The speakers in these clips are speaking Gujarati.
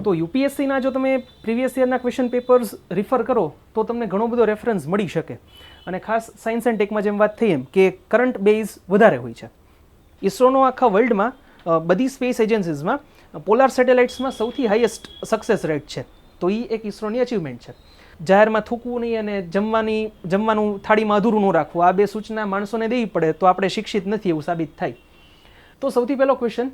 તો યુપીએસસીના જો તમે પ્રીવિયસ યરના ક્વેશ્ચન પેપર્સ રિફર કરો તો તમને ઘણો બધો રેફરન્સ મળી શકે. અને ખાસ સાયન્સ એન્ડ ટેકમાં જેમ વાત થઈ એમ કે કરંટ બેઝ વધારે હોય છે. ઇસરોનો આખા વર્લ્ડમાં બધી સ્પેસ એજન્સીઝમાં પોલાર સેટેલાઇટ્સમાં સૌથી હાઈએસ્ટ સક્સેસ રેટ છે. તો એ એક ઇસરોની અચીવમેન્ટ છે. જાહેરમાં થૂકવું નહીં અને જમવાનું થાળીમાં અધૂરું ન રાખવું, આ બે સૂચના માણસોને દેવી પડે તો આપણે શિક્ષિત નથી એવું સાબિત થાય. તો સૌથી પહેલો ક્વેશ્ચન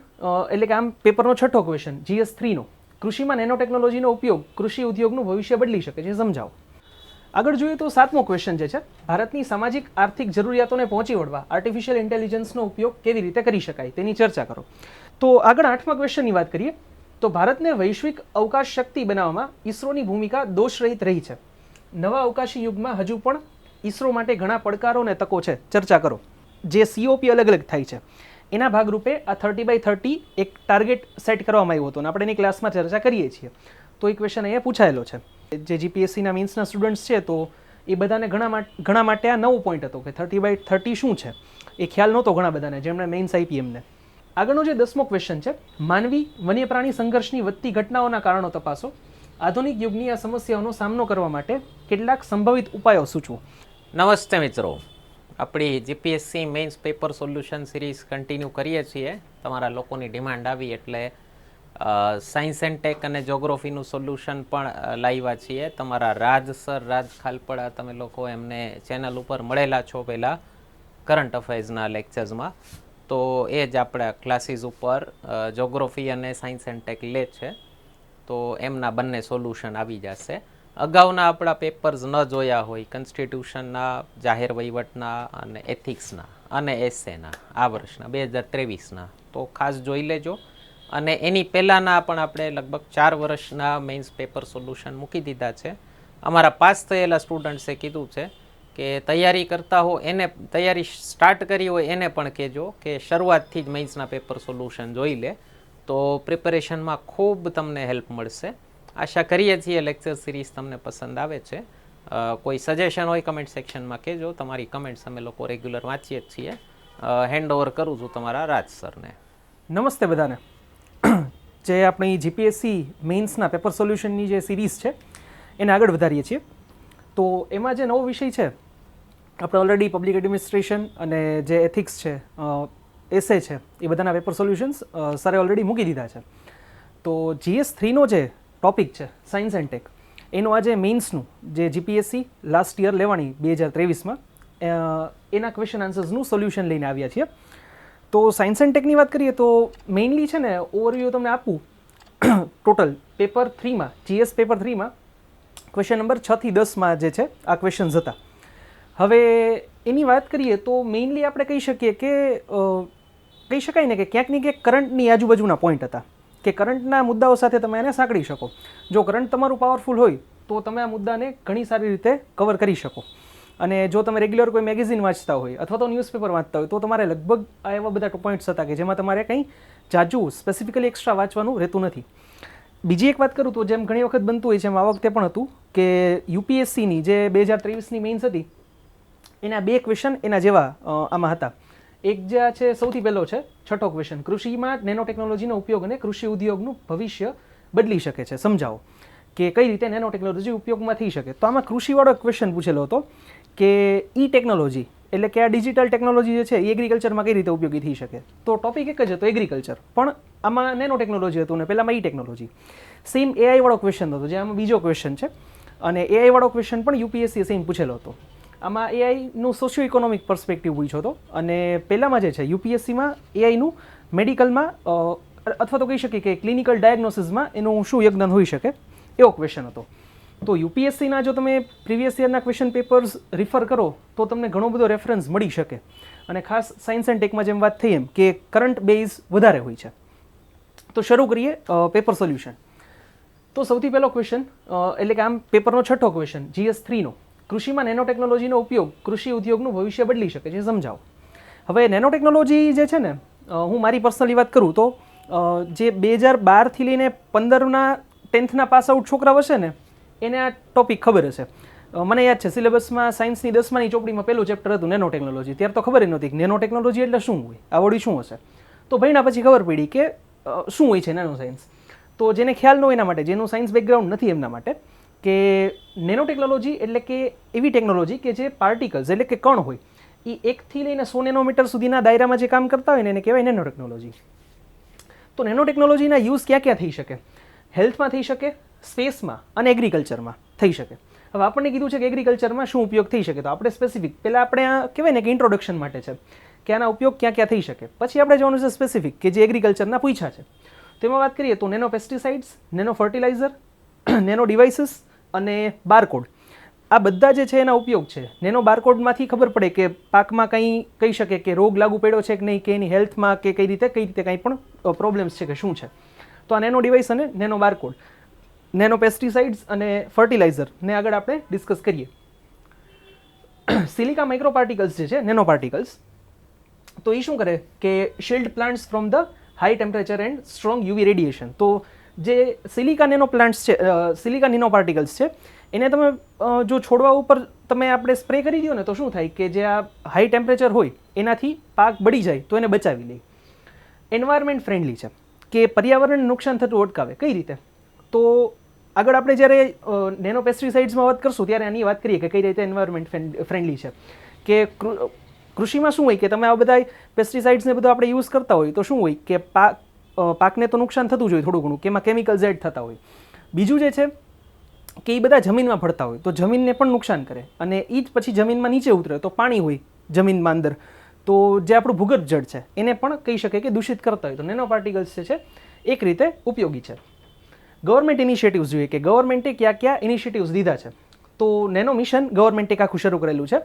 એટલે કે આમ પેપરનો છઠ્ઠો ક્વેશ્ચન GS3નો, કૃષિમાં નેનો ટેકનોલોજીનો ઉપયોગ કૃષિ ઉદ્યોગનું ભવિષ્ય બદલી શકે છે, સમજાવો. આગળ જોઈએ તો સાતમો ક્વેશ્ચન જે છે, ભારતની સામાજિક આર્થિક જરૂરિયાતોને પહોંચી વળવા આર્ટિફિશિયલ ઇન્ટેલિજન્સનો ઉપયોગ કેવી રીતે કરી શકાય તેની ચર્ચા કરો. તો આગળ આઠમા ક્વેશ્ચનની વાત કરીએ તો ભારતને વૈશ્વિક અવકાશ શક્તિ બનાવવામાં ઇસરોની ભૂમિકા દોષરહિત રહી છે. નવા અવકાશી યુગમાં હજુ પણ ઇસરો માટે ઘણા પડકારો અને તકો છે, ચર્ચા કરો. જે COP અલગ અલગ થાય છે એના ભાગરૂપે આ 30x30 એક ટાર્ગેટ સેટ કરવામાં આવ્યો હતો અને આપણે એની ક્લાસમાં ચર્ચા કરીએ છીએ. તો એ ક્વેશ્ચન અહીંયા પૂછાયેલો છે. જે GPSCના મીન્સના સ્ટુડન્ટ્સ છે તો એ બધાને ઘણા માટે આ નવો પોઈન્ટ હતો કે 30x30 શું છે એ ખ્યાલ નહોતો ઘણા બધાને જેમણે મેઇન્સ આપી એમને. આગળનો જે 10મો ક્વેશ્ચન છે, માનવી વન્ય પ્રાણી સંઘર્ષની વધતી ઘટનાઓના કારણો તપાસો, આધુનિક યુગની આ સમસ્યાઓનો સામનો કરવા માટે કેટલાક સંભવિત ઉપાયો સૂચવો. નમસ્તે મિત્રો, આપણી GPSC mains paper solution series continue કરીએ છીએ. તમારા લોકોની ડિમાન્ડ આવી એટલે સાયન્સ એન્ડ ટેક અને જોગ્રાફીનું સોલ્યુશન પણ લાવ્યા છીએ. તમારા રાજ ખાલપડા તમે લોકો એમને ચેનલ ઉપર મળેલા છો પહેલાં કરંટ અફેર્સના લેક્ચર્સમાં, તો એ જ આપણા ક્લાસીસ ઉપર જોગ્રાફી અને સાયન્સ એન્ડ ટેક લે છે. તો એમના બંને સોલ્યુશન આવી જશે. અગાઉના આપણા પેપર્સ ન જોયા હોય, કોન્સ્ટિટ્યુશનના, જાહેર વહીવટના અને એથિક્સના અને એસેના આ વર્ષના 2023ના, તો ખાસ જોઈ લેજો. અને એની પહેલાંના પણ આપણે લગભગ 4 વર્ષના મેઇન્સ પેપર સોલ્યુશન મૂકી દીધા છે. અમારા પાસ થયેલા સ્ટુડન્ટ્સે કીધું છે કે તૈયારી કરતા હો એને, તૈયારી સ્ટાર્ટ કરી હોય એને પણ કહેજો કે શરૂઆતથી જ મેઇન્સના પેપર સોલ્યુશન જોઈ લે, તો પ્રિપેરેશનમાં ખૂબ તમને હેલ્પ મળશે. આશા કરીએ છીએ લેક્ચર સિરીઝ તમને પસંદ આવે છે. કોઈ સજેશન હોય કમેન્ટ સેક્શનમાં કહેજો. તમારી કમેન્ટ્સ અમે લોકો રેગ્યુલર વાંચીએ જ છીએ. હેન્ડ ઓવર કરું છું તમારા રાજ સરને. નમસ્તે બધાને. જે આપણી GPSC મેઇન્સના પેપર સોલ્યુશનની જે સિરીઝ છે એને આગળ વધારીએ છીએ. તો એમાં જે નવો વિષય છે, આપણે ઓલરેડી પબ્લિક એડમિનિસ્ટ્રેશન અને જે એથિક્સ છે, એસે છે, એ બધાના પેપર સોલ્યુશન્સ સરે ઓલરેડી મૂકી દીધા છે. તો GS3નો જે ટોપિક છે સાયન્સ એન્ડ ટેક, એનું આજે મેઇન્સનું જે GPSC લાસ્ટ યર લેવાની 2023માં એના ક્વેશ્ચન આન્સર્સનું સોલ્યુશન લઈને આવ્યા છીએ. તો સાયન્સ એન્ડ ટેકની વાત કરીએ તો મેઇનલી છે ને ઓવરવ્યૂ તમને આપું, ટોટલ પેપર 3માં GS પેપર 3માં ક્વેશ્ચન નંબર 6 થી 10માં જે છે આ ક્વેશ્ચન્સ હતા. હવે એની વાત કરીએ તો મેઇનલી આપણે કહી શકીએ કે કહી શકાય ને કે ક્યાંક ને ક્યાંક કરંટની આજુબાજુના પોઈન્ટ હતા કે કરંટના મુદ્દાઓ સાથે તમે એને સાંકળી શકો. જો કરંટ તમારું પાવરફુલ હોય તો તમે આ મુદ્દાને ઘણી સારી રીતે કવર કરી શકો. અને જો તમે રેગ્યુલર કોઈ મેગેઝિન વાંચતા હોય અથવા તો ન્યૂઝપેપર વાંચતા હોય તો તમારે લગભગ આ એવા બધા પોઈન્ટ્સ હતા કે જેમાં તમારે કંઈ જાજુ સ્પેસિફિકલી એક્સ્ટ્રા વાંચવાનું રહેતું નથી. બીજી એક વાત કરું તો જેમ ઘણી વખત બનતું હોય છે એમ આ વખતે પણ હતું કે UPSCની જે 2023ની મેઇન્સ હતી એના 2 ક્વેશ્ચન એના જેવા આમાં હતા. એક જે આ છે સૌથી પહેલો છે છઠ્ઠો ક્વેશ્ચન, કૃષિમાં નેનો ટેકનોલોજીનો ઉપયોગ અને કૃષિ ઉદ્યોગનું ભવિષ્ય બદલી શકે છે, સમજાવો કે કઈ રીતે નેનો ટેકનોલોજી ઉપયોગમાં થઈ શકે. તો આમાં કૃષિવાળો ક્વેશ્ચન પૂછેલો હતો કે ટેકનોલોજી એટલે કે આ ડિજિટલ ટેકનોલોજી જે છે એ એગ્રીકલ્ચરમાં કઈ રીતે ઉપયોગી થઈ શકે. તો ટોપિક એક જ હતો એગ્રીકલ્ચર, પણ આમાં નેનો ટેકનોલોજી હતું ને પહેલામાં ટેકનોલોજી. સેમ AI વાળો ક્વેશ્ચન હતો જે આમાં બીજો ક્વેશ્ચન છે, અને AI વાળો ક્વેશ્ચન પણ UPSC સેમ પૂછેલો હતો. આમાં AIનું સોશિયો ઇકોનોમિક પર્સપેક્ટિવ પૂછ્યો હતો અને પહેલામાં જે છે UPSCમાં AIનું મેડિકલમાં અથવા તો કહી શકીએ કે ક્લિનિકલ ડાયગ્નોસિસમાં એનું શું યોગદાન હોઈ શકે એવો ક્વેશ્ચન હતો. તો UPSCના જો તમે પ્રીવિયસ યરના ક્વેશ્ચન પેપર્સ રિફર કરો તો તમને ઘણો બધો રેફરન્સ મળી શકે. અને ખાસ સાયન્સ એન્ડ ટેકમાં જેમ વાત થઈ એમ કે કરંટ બેઝ વધારે હોય છે. તો શરૂ કરીએ પેપર સોલ્યુશન. તો સૌથી પહેલો ક્વેશ્ચન એટલે કે આમ પેપરનો છઠ્ઠો ક્વેશ્ચન GS3નો, કૃષિમાં નેનો ટેકનોલોજીનો ઉપયોગ કૃષિ ઉદ્યોગનું ભવિષ્ય બદલી શકે છે, સમજાવો. હવે નેનો ટેકનોલોજી જે છે ને, હું મારી પર્સનલી વાત કરું તો જે 2012થી લઈને 15ના 10થના પાસ આઉટ છોકરાઓ હશે ને એને આ ટોપિક ખબર હશે. મને યાદ છે સિલેબસમાં સાયન્સની 10માની ચોપડીમાં પહેલું ચેપ્ટર હતું નેનો ટેકનોલોજી. ત્યારે તો ખબર નહોતી કે નેનો ટેકનોલોજી એટલે શું હોય, આવડ્યું શું હશે. તો ભણ્યા પછી ખબર પડી કે શું હોય છે નેનો સાયન્સ. તો જેને ખ્યાલ ન હોય એના માટે, જેનું સાયન્સ બેકગ્રાઉન્ડ નથી એમના માટે, કે નેનો ટેકનોલોજી એટલે કે એવી ટેકનોલોજી કે જે પાર્ટિકલ્સ એટલે કે કણ હોય એ 1 થી લઈને 100 નેનોમીટર સુધીના દાયરામાં જે કામ કરતા હોય ને એને કહેવાય નેનો ટેકનોલોજી. તો નેનો ટેકનોલોજીના યુઝ ક્યાં ક્યાં થઈ શકે? હેલ્થમાં થઈ શકે, સ્પેસમાં અને એગ્રીકલ્ચરમાં થઈ શકે. હવે આપણને કીધું છે કે એગ્રીકલ્ચરમાં શું ઉપયોગ થઈ શકે, તો આપણે સ્પેસિફિક પહેલાં આપણે આ કહેવાય ને કે ઇન્ટ્રોડક્શન માટે છે કે આના ઉપયોગ ક્યાં ક્યાં થઈ શકે. પછી આપણે જોવાનું છે સ્પેસિફિક કે જે એગ્રીકલ્ચરના પૂછ્યા છે. તેમાં વાત કરીએ તો nano pesticides, nano fertiliser, nano devices અને બારકોડ. આ બધા જે છે એના ઉપયોગ છે. નેનો બારકોડમાંથી ખબર પડે કે પાકમાં કંઈ કહી શકે કે રોગ લાગુ પડ્યો છે કે નહીં, કે એની હેલ્થમાં કે કઈ રીતે કંઈ પણ પ્રોબ્લેમ્સ છે કે શું છે. તો આ નેનો ડિવાઇસ અને નેનો બારકોડ, નેનો પેસ્ટિસાઇડ્સ અને ફર્ટિલાઇઝરને આગળ આપણે ડિસ્કસ કરીએ. સિલિકા માઇક્રો પાર્ટિકલ્સ જે છે, નેનો પાર્ટિકલ્સ, તો એ શું કરે કે shield plants from the high temperature and strong UV radiation. તો જે સિલિકા નેનો પ્લાન્ટ્સ છે, સિલિકા નેનો પાર્ટિકલ્સ છે, એને તમે જો છોડવા ઉપર તમે આપણે સ્પ્રે કરી દો ને તો શું થાય કે જે આ હાઈ ટેમ્પરેચર હોય એનાથી પાક બળી જાય તો એને બચાવી લે. એન્વાયરમેન્ટ ફ્રેન્ડલી છે કે પર્યાવરણને નુકસાન થતું અટકાવે. કઈ રીતે? તો આગળ આપણે જ્યારે નેનો પેસ્ટિસાઇડ્સમાં વાત કરશું ત્યારે આની વાત કરીએ કે કઈ રીતે એન્વાયરમેન્ટ ફ્રેન્ડલી છે. કે કૃષિમાં શું હોય કે તમે આ બધા પેસ્ટિસાઇડ્સને બધું આપણે યુઝ કરતા હોય તો શું હોય કે પાકને તો નુકસાન થતું જ હોય થોડું ઘણું, કે એમાં કેમિકલ્સ એડ થતા હોય. બીજું જે છે કે એ બધા જમીનમાં ભળતા હોય તો જમીનને પણ નુકસાન કરે, અને એ જ પછી જમીનમાં નીચે ઉતરે તો પાણી હોય જમીનમાં અંદર, તો જે આપણું ભૂગર્ભ જળ છે એને પણ કહી શકે કે દૂષિત કરતા હોય. તો નેનો પાર્ટિકલ્સ જે છે એક રીતે ઉપયોગી છે. ગવર્મેન્ટ ઇનિશિયેટિવ્સ જોઈએ કે ગવર્મેન્ટે ક્યાં ક્યાં ઇનિશિયેટિવ્સ લીધા છે. તો નેનો મિશન ગવર્મેન્ટે આખું શરૂ કરેલું છે,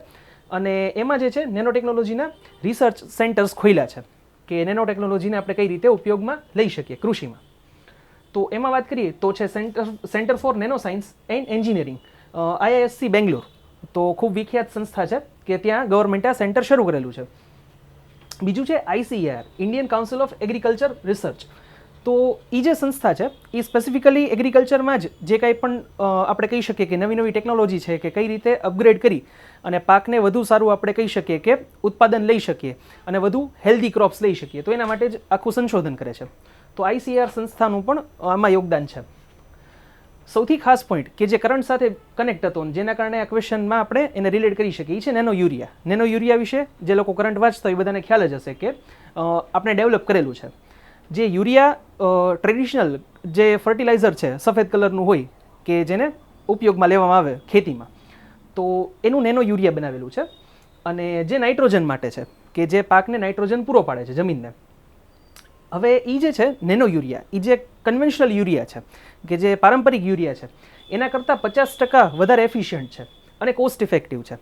અને એમાં જે છે નેનો ટેકનોલોજીના રિસર્ચ સેન્ટર્સ ખોલ્યા છે કે નેનો ટેકનોલોજીને આપણે કઈ રીતે ઉપયોગમાં લઈ શકીએ કૃષિમાં. તો એમાં વાત કરીએ તો છે centre for nano science and engineering, IISc Bangalore. તો ખૂબ વિખ્યાત સંસ્થા છે કે ત્યાં ગવર્મેન્ટે આ સેન્ટર શરૂ કરેલું છે. બીજું છે ICAR, Indian council of agriculture research. તો એ જે સંસ્થા છે એ સ્પેસિફિકલી એગ્રીકલ્ચરમાં જ જે કાંઈ પણ આપણે કહી શકીએ કે નવી નવી ટેકનોલોજી છે કે કઈ રીતે અપગ્રેડ કરી અને પાકને વધુ સારું આપણે કહી શકીએ કે ઉત્પાદન લઈ શકીએ અને વધુ હેલ્ધી ક્રોપ્સ લઈ શકીએ, તો એના માટે જ આખું સંશોધન કરે છે. તો ICAR સંસ્થાનું પણ આમાં યોગદાન છે. સૌથી ખાસ પોઈન્ટ કે જે કરંટ સાથે કનેક્ટ હતો જેના કારણે આ ક્વેશ્ચનમાં આપણે એને રિલેટ કરી શકીએ છે નેનો યુરિયા. નેનો યુરિયા વિશે જે લોકો કરંટ વાંચતા હોય એ બધાને ખ્યાલ જ હશે કે આપણે ડેવલપ કરેલું છે. જે યુરિયા ટ્રેડિશનલ જે ફર્ટિલાઇઝર છે સફેદ કલરનું હોય કે જેને ઉપયોગમાં લેવામાં આવે ખેતીમાં, તો એનું નેનો યુરિયા બનાવેલું છે. અને જે નાઇટ્રોજન માટે છે કે જે પાકને નાઇટ્રોજન પૂરો પાડે છે જમીનને. હવે એ જે છે નેનો યુરિયા, એ જે કન્વેન્શનલ યુરિયા છે કે જે પારંપરિક યુરિયા છે એના કરતાં 50% વધારે એફિશિયન્ટ છે અને કોસ્ટ ઇફેક્ટિવ છે.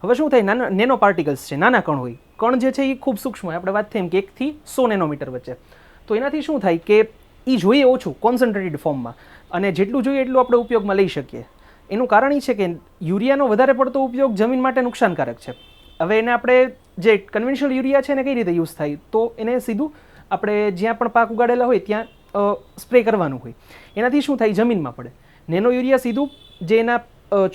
હવે શું થાય, નાના નેનો પાર્ટિકલ્સ છે, નાના કણ હોય, કણ જે છે એ ખૂબ સૂક્ષ્મ હોય, આપણે વાત થઈ એમ કે 1 થી 100 નેનોમીટર વચ્ચે. તો એનાથી શું થાય કે એ જોઈએ ઓછું કોન્સન્ટ્રેટેડ ફોર્મમાં, અને જેટલું જોઈએ એટલું આપણે ઉપયોગમાં લઈ શકીએ. એનું કારણ એ છે કે યુરિયાનો વધારે પડતો ઉપયોગ જમીન માટે નુકસાનકારક છે. હવે એને આપણે જે કન્વેન્શનલ યુરિયા છે એને કઈ રીતે યુઝ થાય, તો એને સીધું આપણે જ્યાં પણ પાક ઉગાડેલા હોય ત્યાં સ્પ્રે કરવાનું હોય. એનાથી શું થાય, જમીનમાં પડે. નેનો યુરિયા સીધું જે એના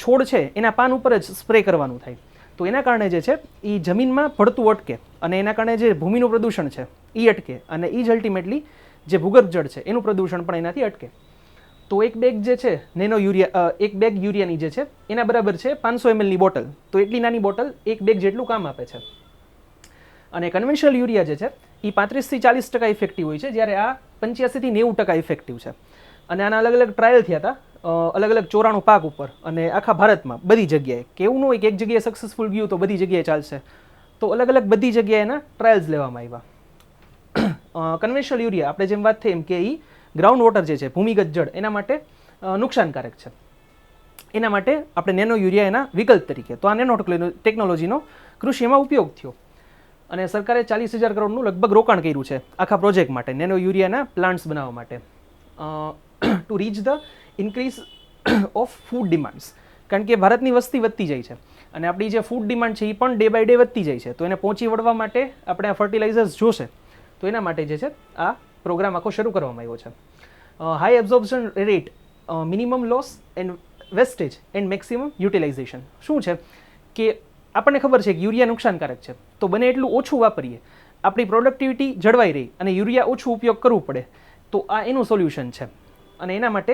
છોડ છે એના પાન ઉપર જ સ્પ્રે કરવાનું થાય. તો એના કારણે જે છે એ જમીનમાં ભળતું અટકે, અને એના કારણે જે ભૂમિનું પ્રદૂષણ છે એ અટકે, અને એ જ અલ્ટિમેટલી જે ભૂગર્ભ જળ છે એનું પ્રદૂષણ પણ એનાથી અટકે. તો એક બેગ જે છે નેનો યુરિયા, એક બેગ યુરિયાની જે છે એના બરાબર છે 500 mlની બોટલ. તો એટલી નાની બોટલ એક બેગ જેટલું કામ આપે છે. અને કન્વેન્શનલ યુરિયા જે છે એ 35 થી 40% ઇફેક્ટિવ હોય છે, જ્યારે આ 85 થી 90% ઇફેક્ટિવ છે. અને આના અલગ અલગ ટ્રાયલ થયા હતા અલગ અલગ 94 પાક ઉપર, અને આખા ભારતમાં બધી જગ્યાએ. કે એવું ન હોય કે એક જગ્યાએ સક્સેસફુલ ગયું તો બધી જગ્યાએ ચાલશે. તો અલગ અલગ બધી જગ્યાએ એના ટ્રાયલ્સ લેવામાં આવ્યા. કન્વેન્શનલ યુરિયા આપણે જેમ વાત થઈ એમ કે એ ગ્રાઉન્ડ વોટર જે છે ભૂમિગત જળ એના માટે નુકસાનકારક છે. એના માટે આપણે નેનો યુરિયા એના વિકલ્પ તરીકે, તો આ નેનો ટેકનોલોજીનો કૃષિમાં ઉપયોગ થયો. અને સરકારે 40,000 કરોડનું લગભગ રોકાણ કર્યું છે આખા પ્રોજેક્ટ માટે, નેનો યુરિયાના પ્લાન્ટ્સ બનાવવા માટે, to reach the increase of food demands. કારણ કે ભારતની વસ્તી વધતી જાય છે અને આપણી જે ફૂડ ડિમાન્ડ છે એ પણ ડે બાય ડે વધતી જાય છે. તો એને પહોંચી વળવા માટે આપણે આ ફર્ટિલાઇઝર્સ જોશે. તો એના માટે જે છે આ પ્રોગ્રામ આખો શરૂ કરવામાં આવ્યો છે. High absorption rate, minimum loss and wastage and maximum utilisation. શું છે કે આપણને ખબર છે કે યુરિયા નુકસાનકારક છે, તો બને એટલું ઓછું વાપરીએ, આપણી પ્રોડક્ટિવિટી જળવાઈ રહી અને યુરિયા ઓછું ઉપયોગ કરવું પડે. તો આ એનું સોલ્યુશન છે. અને એના માટે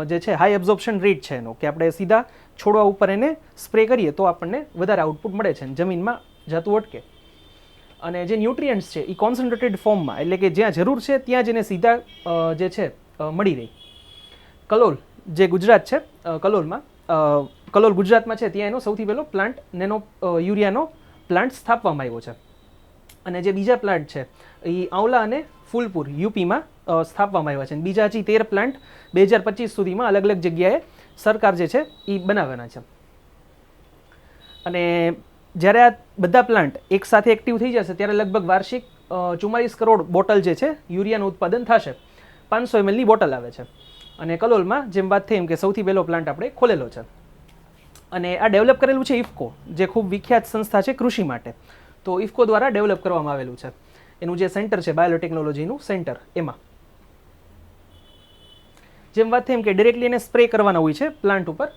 જે છે હાઈ એબ્ઝોર્પ્શન રેટ છે એનો, કે આપણે સીધા છોડવા ઉપર એને સ્પ્રે કરીએ તો આપણને વધારે આઉટપુટ મળે છે, જમીનમાં જતું અટકે. અને જે ન્યુટ્રિયન્ટ્સ છે એ કોન્સન્ટ્રેટેડ ફોર્મમાં, એટલે કે જ્યાં જરૂર છે ત્યાં જ એને સીધા જે છે મળી રહી. કલોલ જે ગુજરાત છે, કલોલ ગુજરાતમાં છે, ત્યાં એનો સૌથી પહેલો પ્લાન્ટ નેનો યુરિયાનો પ્લાન્ટ સ્થાપવામાં આવ્યો છે. અને જે બીજા પ્લાન્ટ છે એ આંવલા અને ફૂલપુર યુપીમાં સ્થાપવામાં આવ્યા છે. અને બીજા હજી 13 પ્લાન્ટ 2025 સુધીમાં અલગ અલગ જગ્યાએ સરકાર જે છે એ બનાવવાના છે. અને જ્યારે આ બધા પ્લાન્ટ એક સાથે એક્ટિવ થઈ જશે ત્યારે લગભગ વાર્ષિક 44 કરોડ બોટલ જે છે યુરિયાનું ઉત્પાદન થશે. 500 ml ની બોટલ આવે છે. અને કલોલમાં જેમ વાત થઈ એમ કે સૌથી પહેલો પ્લાન્ટ આપણે ખોલેલો છે. અને આ ડેવલપ કરેલું છે ઇફકો, જે ખૂબ વિખ્યાત સંસ્થા છે કૃષિ માટે. તો ઇફકો દ્વારા ડેવલપ કરવામાં આવેલું છે. એનું જે સેન્ટર છે બાયોટેકનોલોજીનું સેન્ટર, એમાં જેમ વાત થઈ એમ કે ડિરેક્ટલી એને સ્પ્રે કરવાના હોય છે પ્લાન્ટ ઉપર.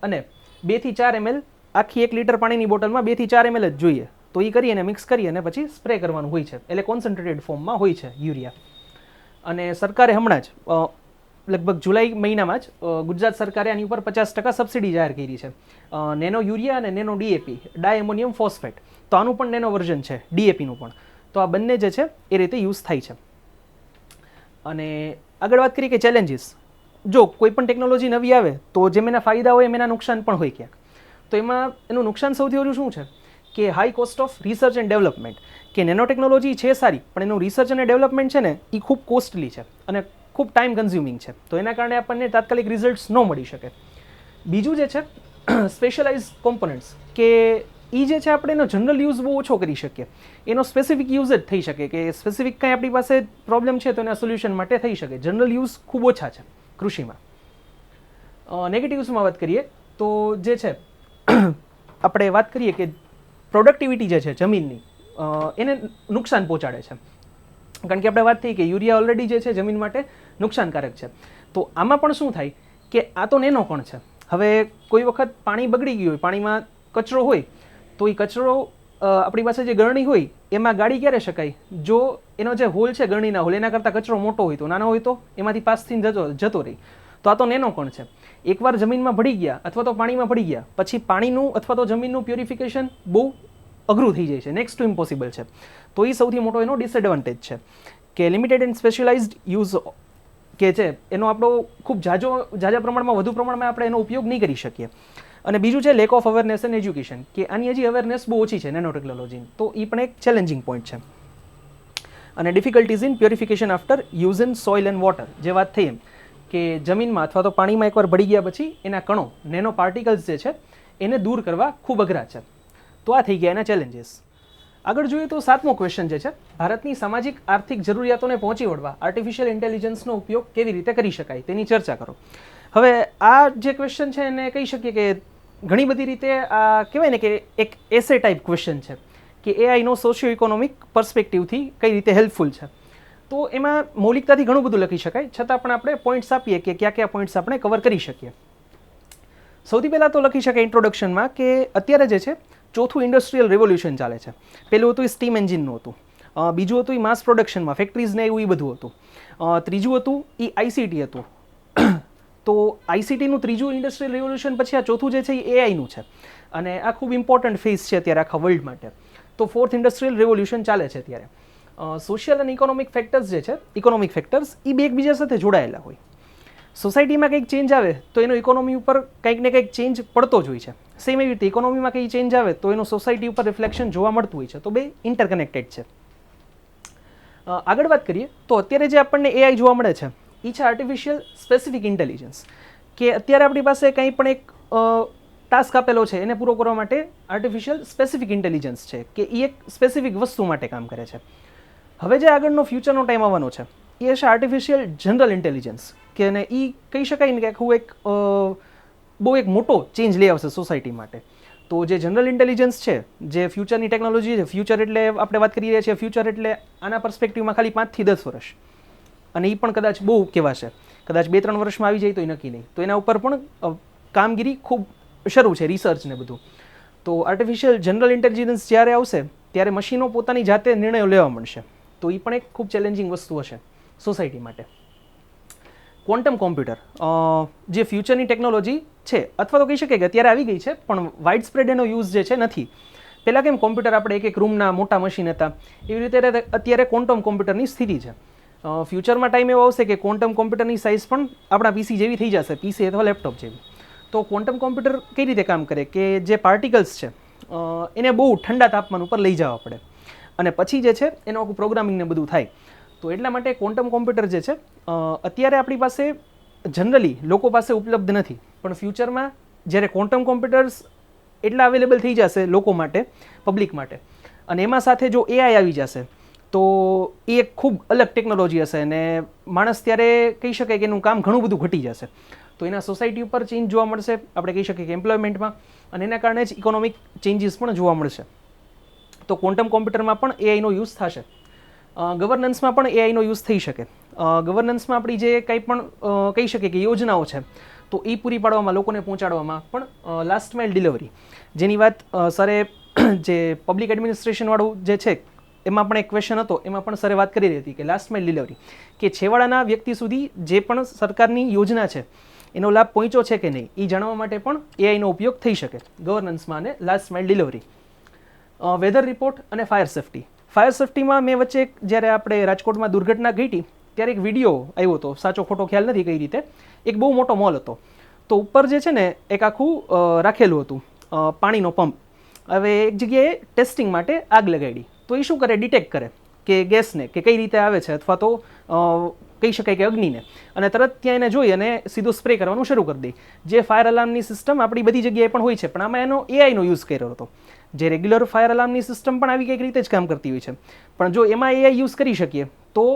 અને 2 થી 4 ml આખી 1 લીટર પાણીની બોટલમાં 2 થી 4 ml જ જોઈએ. તો એ કરી અને મિક્સ કરી અને પછી સ્પ્રે કરવાનું હોય છે. એટલે કોન્સન્ટ્રેટેડ ફોર્મમાં હોય છે યુરિયા. અને સરકારે હમણાં જ લગભગ જુલાઈ મહિનામાં જ ગુજરાત સરકારે આની ઉપર 50% સબસિડી જાહેર કરી છે. નેનો યુરિયા અને નેનો ડીએપી, ડાયએમોનિયમ ફોસ્ફેટ. તો આનું પણ નેનો વર્ઝન છે, ડીએપીનું પણ. તો આ બંને જે છે એ રીતે યુઝ થાય છે. અને આગળ વાત કરીએ કે ચેલેન્જીસ. જો કોઈ પણ ટેકનોલોજી નવી આવે તો જેમ એના ફાયદા હોય એમ એના નુકસાન પણ હોય ક્યાંક. તો એમાં એનું નુકસાન સૌથી વધુ શું છે કે high cost of research and development. કે નેનો ટેકનોલોજી છે સારી, પણ એનું રિસર્ચ અને ડેવલપમેન્ટ છે ને એ ખૂબ કોસ્ટલી છે અને ખૂબ ટાઈમ કન્ઝ્યુમિંગ છે. તો એના કારણે આપણને તાત્કાલિક રિઝલ્ટ્સ ન મળી શકે. બીજું જે છે સ્પેશિયલાઇઝ કોમ્પોનન્ટ્સ, કે એ જે છે આપણે એનો જનરલ યુઝ બહુ ઓછો કરી શકીએ. એનો સ્પેસિફિક યુઝ જ થઈ શકે, કે સ્પેસિફિક કાંઈ આપણી પાસે પ્રોબ્લેમ છે તો એના સોલ્યુશન માટે થઈ શકે. જનરલ યુઝ ખૂબ ઓછા છે કૃષિમાં. નેગેટિવ્સમાં વાત કરીએ તો જે છે આપણે વાત કરીએ કે પ્રોડક્ટિવિટી જે છે જમીનની એને નુકસાન પહોંચાડે છે. કારણ કે આપણે વાત થઈ કે યુરિયા ઓલરેડી જે છે જમીન માટે નુકસાનકારક છે. તો આમાં પણ શું થાય કે આ તો નેનો કણ છે. હવે કોઈ વખત પાણી બગડી ગયું હોય, પાણીમાં કચરો હોય, તો એ કચરો આપણી પાસે જે ગરણી હોય એમાં ગાળી ક્યારે શકાય? જો એનો જે હોલ છે ગરણીના હોલ એના કરતાં કચરો મોટો હોય, તો નાનો હોય તો એમાંથી પાસ થઈને જતો રહે. તો આ તો નેનો કણ છે. એકવાર જમીનમાં ભળી ગયા અથવા તો પાણીમાં ભળી ગયા પછી પાણીનું અથવા તો જમીનનું પ્યોરિફિકેશન બહુ અઘરું થઈ જાય છે, નેક્સ્ટ ટુ ઇમ્પોસિબલ છે. તો એ સૌથી મોટો એનો ડિસએડવાન્ટેજ છે કે લિમિટેડ એન્ડ સ્પેશિયલાઇઝ્ડ યુઝ કે છે એનો આપણો ખૂબ ઝાઝા પ્રમાણમાં વધુ પ્રમાણમાં આપણે એનો ઉપયોગ નહીં કરી શકીએ. અને બીજું છે lack of awareness and education, કે આની હજી અવેરનેસ બહુ ઓછી છે નેનો ટેકનોલોજીની. તો એ પણ એક ચેલેન્જિંગ પોઈન્ટ છે. અને difficulties in purification after use in soil and water, જે વાત થઈ એમ કે જમીનમાં અથવા તો પાણીમાં એકવાર ભળી ગયા પછી એના કણો, નેનો પાર્ટિકલ્સ જે છે એને દૂર કરવા ખૂબ અઘરા છે. તો આ થઈ ગયા એના ચેલેન્જીસ. આગળ જોઈએ તો 7મો ક્વેશ્ચન જે છે, ભારતની સામાજિક આર્થિક જરૂરિયાતોને પહોંચી વળવા આર્ટિફિશિયલ ઇન્ટેલિજન્સનો ઉપયોગ કેવી રીતે કરી શકાય તેની ચર્ચા કરો. હવે આ જે ક્વેશ્ચન છે એને કહી શકીએ કે ઘણી બધી રીતે આ કહેવાય ને કે એક એસે ટાઈપ ક્વેશ્ચન છે કે એઆઈનો સોશિયો ઇકોનોમિક પર્સપેક્ટિવથી કઈ રીતે હેલ્પફુલ છે. તો એમાં મૌલિકતાથી ઘણું બધું લખી શકાય, છતાં પણ આપણે પોઈન્ટ્સ આપીએ કે કયા કયા પોઈન્ટ્સ આપણે કવર કરી શકીએ. સૌથી પહેલાં તો લખી શકાય ઇન્ટ્રોડક્શનમાં કે અત્યારે જે છે ચોથું ઇન્ડસ્ટ્રીયલ રેવોલ્યુશન ચાલે છે. પહેલું હતું એ સ્ટીમ એન્જિનનું હતું, બીજું હતું એ માસ પ્રોડક્શનમાં ફેક્ટરીઝને એવું એ બધું હતું, ત્રીજું હતું એ આઈસીટી હતું. તો આઈસીટીનું ત્રીજું ઇન્ડસ્ટ્રીયલ રેવોલ્યુશન પછી આ ચોથું જે છે એ એઆઈનું છે. અને આ ખૂબ ઇમ્પોર્ટન્ટ ફેઝ છે અત્યારે આખા વર્લ્ડ માટે. તો ફોર્થ ઇન્ડસ્ટ્રીયલ રેવોલ્યુશન ચાલે છે અત્યારે. સોશિયલ અને ઇકોનોમિક ફેક્ટર્સ જે છે, ઇકોનોમિક ફેક્ટર્સ એ બે એકબીજા સાથે જોડાયેલા હોય. સોસાયટીમાં કંઈક ચેન્જ આવે તો એનો ઇકોનોમી ઉપર કંઈક ને કંઈક ચેન્જ પડતો જ હોય છે. સેમ એવી રીતે ઇકોનોમીમાં કંઈ ચેન્જ આવે તો એનું સોસાયટી ઉપર રિફ્લેક્શન જોવા મળતું હોય છે. તો બે ઇન્ટરકનેક્ટેડ છે. આગળ વાત કરીએ તો અત્યારે જે આપણને એઆઈ જોવા મળે છે એ છે આર્ટિફિશિયલ સ્પેસિફિક ઇન્ટેલિજન્સ, કે અત્યારે આપણી પાસે કંઈ પણ એક ટાસ્ક આપેલો છે એને પૂરો કરવા માટે આર્ટિફિશિયલ સ્પેસિફિક ઇન્ટેલિજન્સ છે, કે એ એક સ્પેસિફિક વસ્તુ માટે કામ કરે છે. હવે જે આગળનો ફ્યુચરનો ટાઈમ આવવાનો છે એ છે આર્ટિફિશિયલ જનરલ ઇન્ટેલિજન્સ, કે એને એ કહી શકાય ને કે આખું એક બહુ એક મોટો ચેન્જ લઈ આવશે સોસાયટી માટે. તો જે જનરલ ઇન્ટેલિજન્સ છે, જે ફ્યુચરની ટેકનોલોજી છે, ફ્યુચર એટલે આપણે વાત કરી રહ્યા છીએ ફ્યુચર એટલે આના પર્સપેક્ટિવમાં ખાલી 5 થી 10 વર્ષ, અને એ પણ કદાચ બહુ કહેવાશે, કદાચ 2-3 વર્ષમાં આવી જાય તો એ નક્કી નહીં. તો એના ઉપર પણ કામગીરી ખૂબ શરૂ છે, રિસર્ચ ને બધું. તો આર્ટિફિશિયલ જનરલ ઇન્ટેલિજન્સ જ્યારે આવશે ત્યારે મશીનો પોતાની જાતે નિર્ણયો લેવા મળશે. તો એ પણ એક ખૂબ ચેલેન્જિંગ વસ્તુ હશે સોસાયટી માટે. ક્વોન્ટમ કોમ્પ્યુટર જે ફ્યુચરની ટેકનોલોજી છે, અથવા તો કહી શકીએ કે અત્યારે આવી ગઈ છે પણ વાઇડ સ્પ્રેડ એનો યુઝ જે છે નથી. પહેલાં કેમ કોમ્પ્યુટર આપણે એક એક રૂમના મોટા મશીન હતા, એવી રીતે અત્યારે ક્વોન્ટમ કોમ્પ્યુટરની સ્થિતિ છે. ફ્યુચરમાં ટાઈમ એવો આવશે કે ક્વોન્ટમ કોમ્પ્યુટરની સાઇઝ પણ આપણા પીસી જેવી થઈ જશે, પીસી અથવા લેપટોપ જેવી. તો ક્વોન્ટમ કોમ્પ્યુટર કઈ રીતે કામ કરે કે જે પાર્ટિકલ્સ છે એને બહુ ઠંડા તાપમાન ઉપર લઈ જવા પડે અને પછી જે છે એનું આખું પ્રોગ્રામિંગ ને બધું થાય. તો એટલા માટે ક્વોન્ટમ કોમ્પ્યુટર જે છે અત્યારે આપણી પાસે જનરલી લોકો પાસે ઉપલબ્ધ નથી, પણ ફ્યુચરમાં જ્યારે ક્વોન્ટમ કોમ્પ્યુટર્સ એટલા અવેલેબલ થઈ જશે લોકો માટે, પબ્લિક માટે, અને એમાં સાથે જો એઆઈ આવી જશે તો એ એક ખૂબ અલગ ટેકનોલોજી હશે અને માણસ ત્યારે કહી શકાય કે એનું કામ ઘણું બધું ઘટી જશે. તો એના સોસાયટી ઉપર ચેન્જ જોવા મળશે, આપણે કહી શકીએ કે એમ્પ્લોયમેન્ટમાં, અને એના કારણે જ ઇકોનોમિક ચેન્જીસ પણ જોવા મળશે. તો ક્વોન્ટમ કોમ્પ્યુટરમાં પણ એઆઈનો યુઝ થશે. ગવર્નન્સમાં પણ એઆઈનો યુઝ થઈ શકે. ગવર્નન્સમાં આપણી જે કંઈ પણ કહી શકીએ કે યોજનાઓ છે તો એ પૂરી પાડવામાં, લોકોને પહોંચાડવામાં પણ લાસ્ટ માઇલ ડિલિવરી, જેની વાત સરે જે પબ્લિક એડમિનિસ્ટ્રેશનવાળું જે છે એમાં પણ એક ક્વેશ્ચન હતો, એમાં પણ સરે વાત કરી રહી હતી કે લાસ્ટ માઇલ ડિલિવરી, કે છેવાડાના વ્યક્તિ સુધી જે પણ સરકારની યોજના છે એનો લાભ પહોંચ્યો છે કે નહીં એ જાણવા માટે પણ એઆઈનો ઉપયોગ થઈ શકે ગવર્નન્સમાં અને last mile delivery. Weather report અને ફાયર સેફ્ટી. ફાયર સેફ્ટીમાં મેં વચ્ચે જ્યારે આપણે રાજકોટમાં દુર્ઘટના ઘટી ત્યારે એક વિડીયો આવ્યો હતો, સાચો ખોટો ખ્યાલ નથી કઈ રીતે. એક બહુ મોટો મોલ હતો, તો ઉપર જે છે ને એક આખું રાખેલું હતું પાણીનો પંપ. હવે એક જગ્યાએ ટેસ્ટિંગ માટે આગ લગાડી, તો એ શું કરે, ડિટેક્ટ કરે કે ગેસને કે કઈ રીતે આવે છે, અથવા તો કહી શકાય કે અગ્નિને, અને તરત ત્યાં એને જોઈ અને સીધો સ્પ્રે કરવાનું શરૂ કરી દે. જે ફાયર અલાર્મની સિસ્ટમ આપણી બધી જગ્યાએ પણ હોય છે, પણ આમાં એનો એઆઈનો યુઝ કર્યો હતો. જે રેગ્યુલર ફાયર અલાર્મની સિસ્ટમ પણ આવી કંઈક રીતે જ કામ કરતી હોય છે, પણ જો એમાં એઆઈ યુઝ કરી શકીએ તો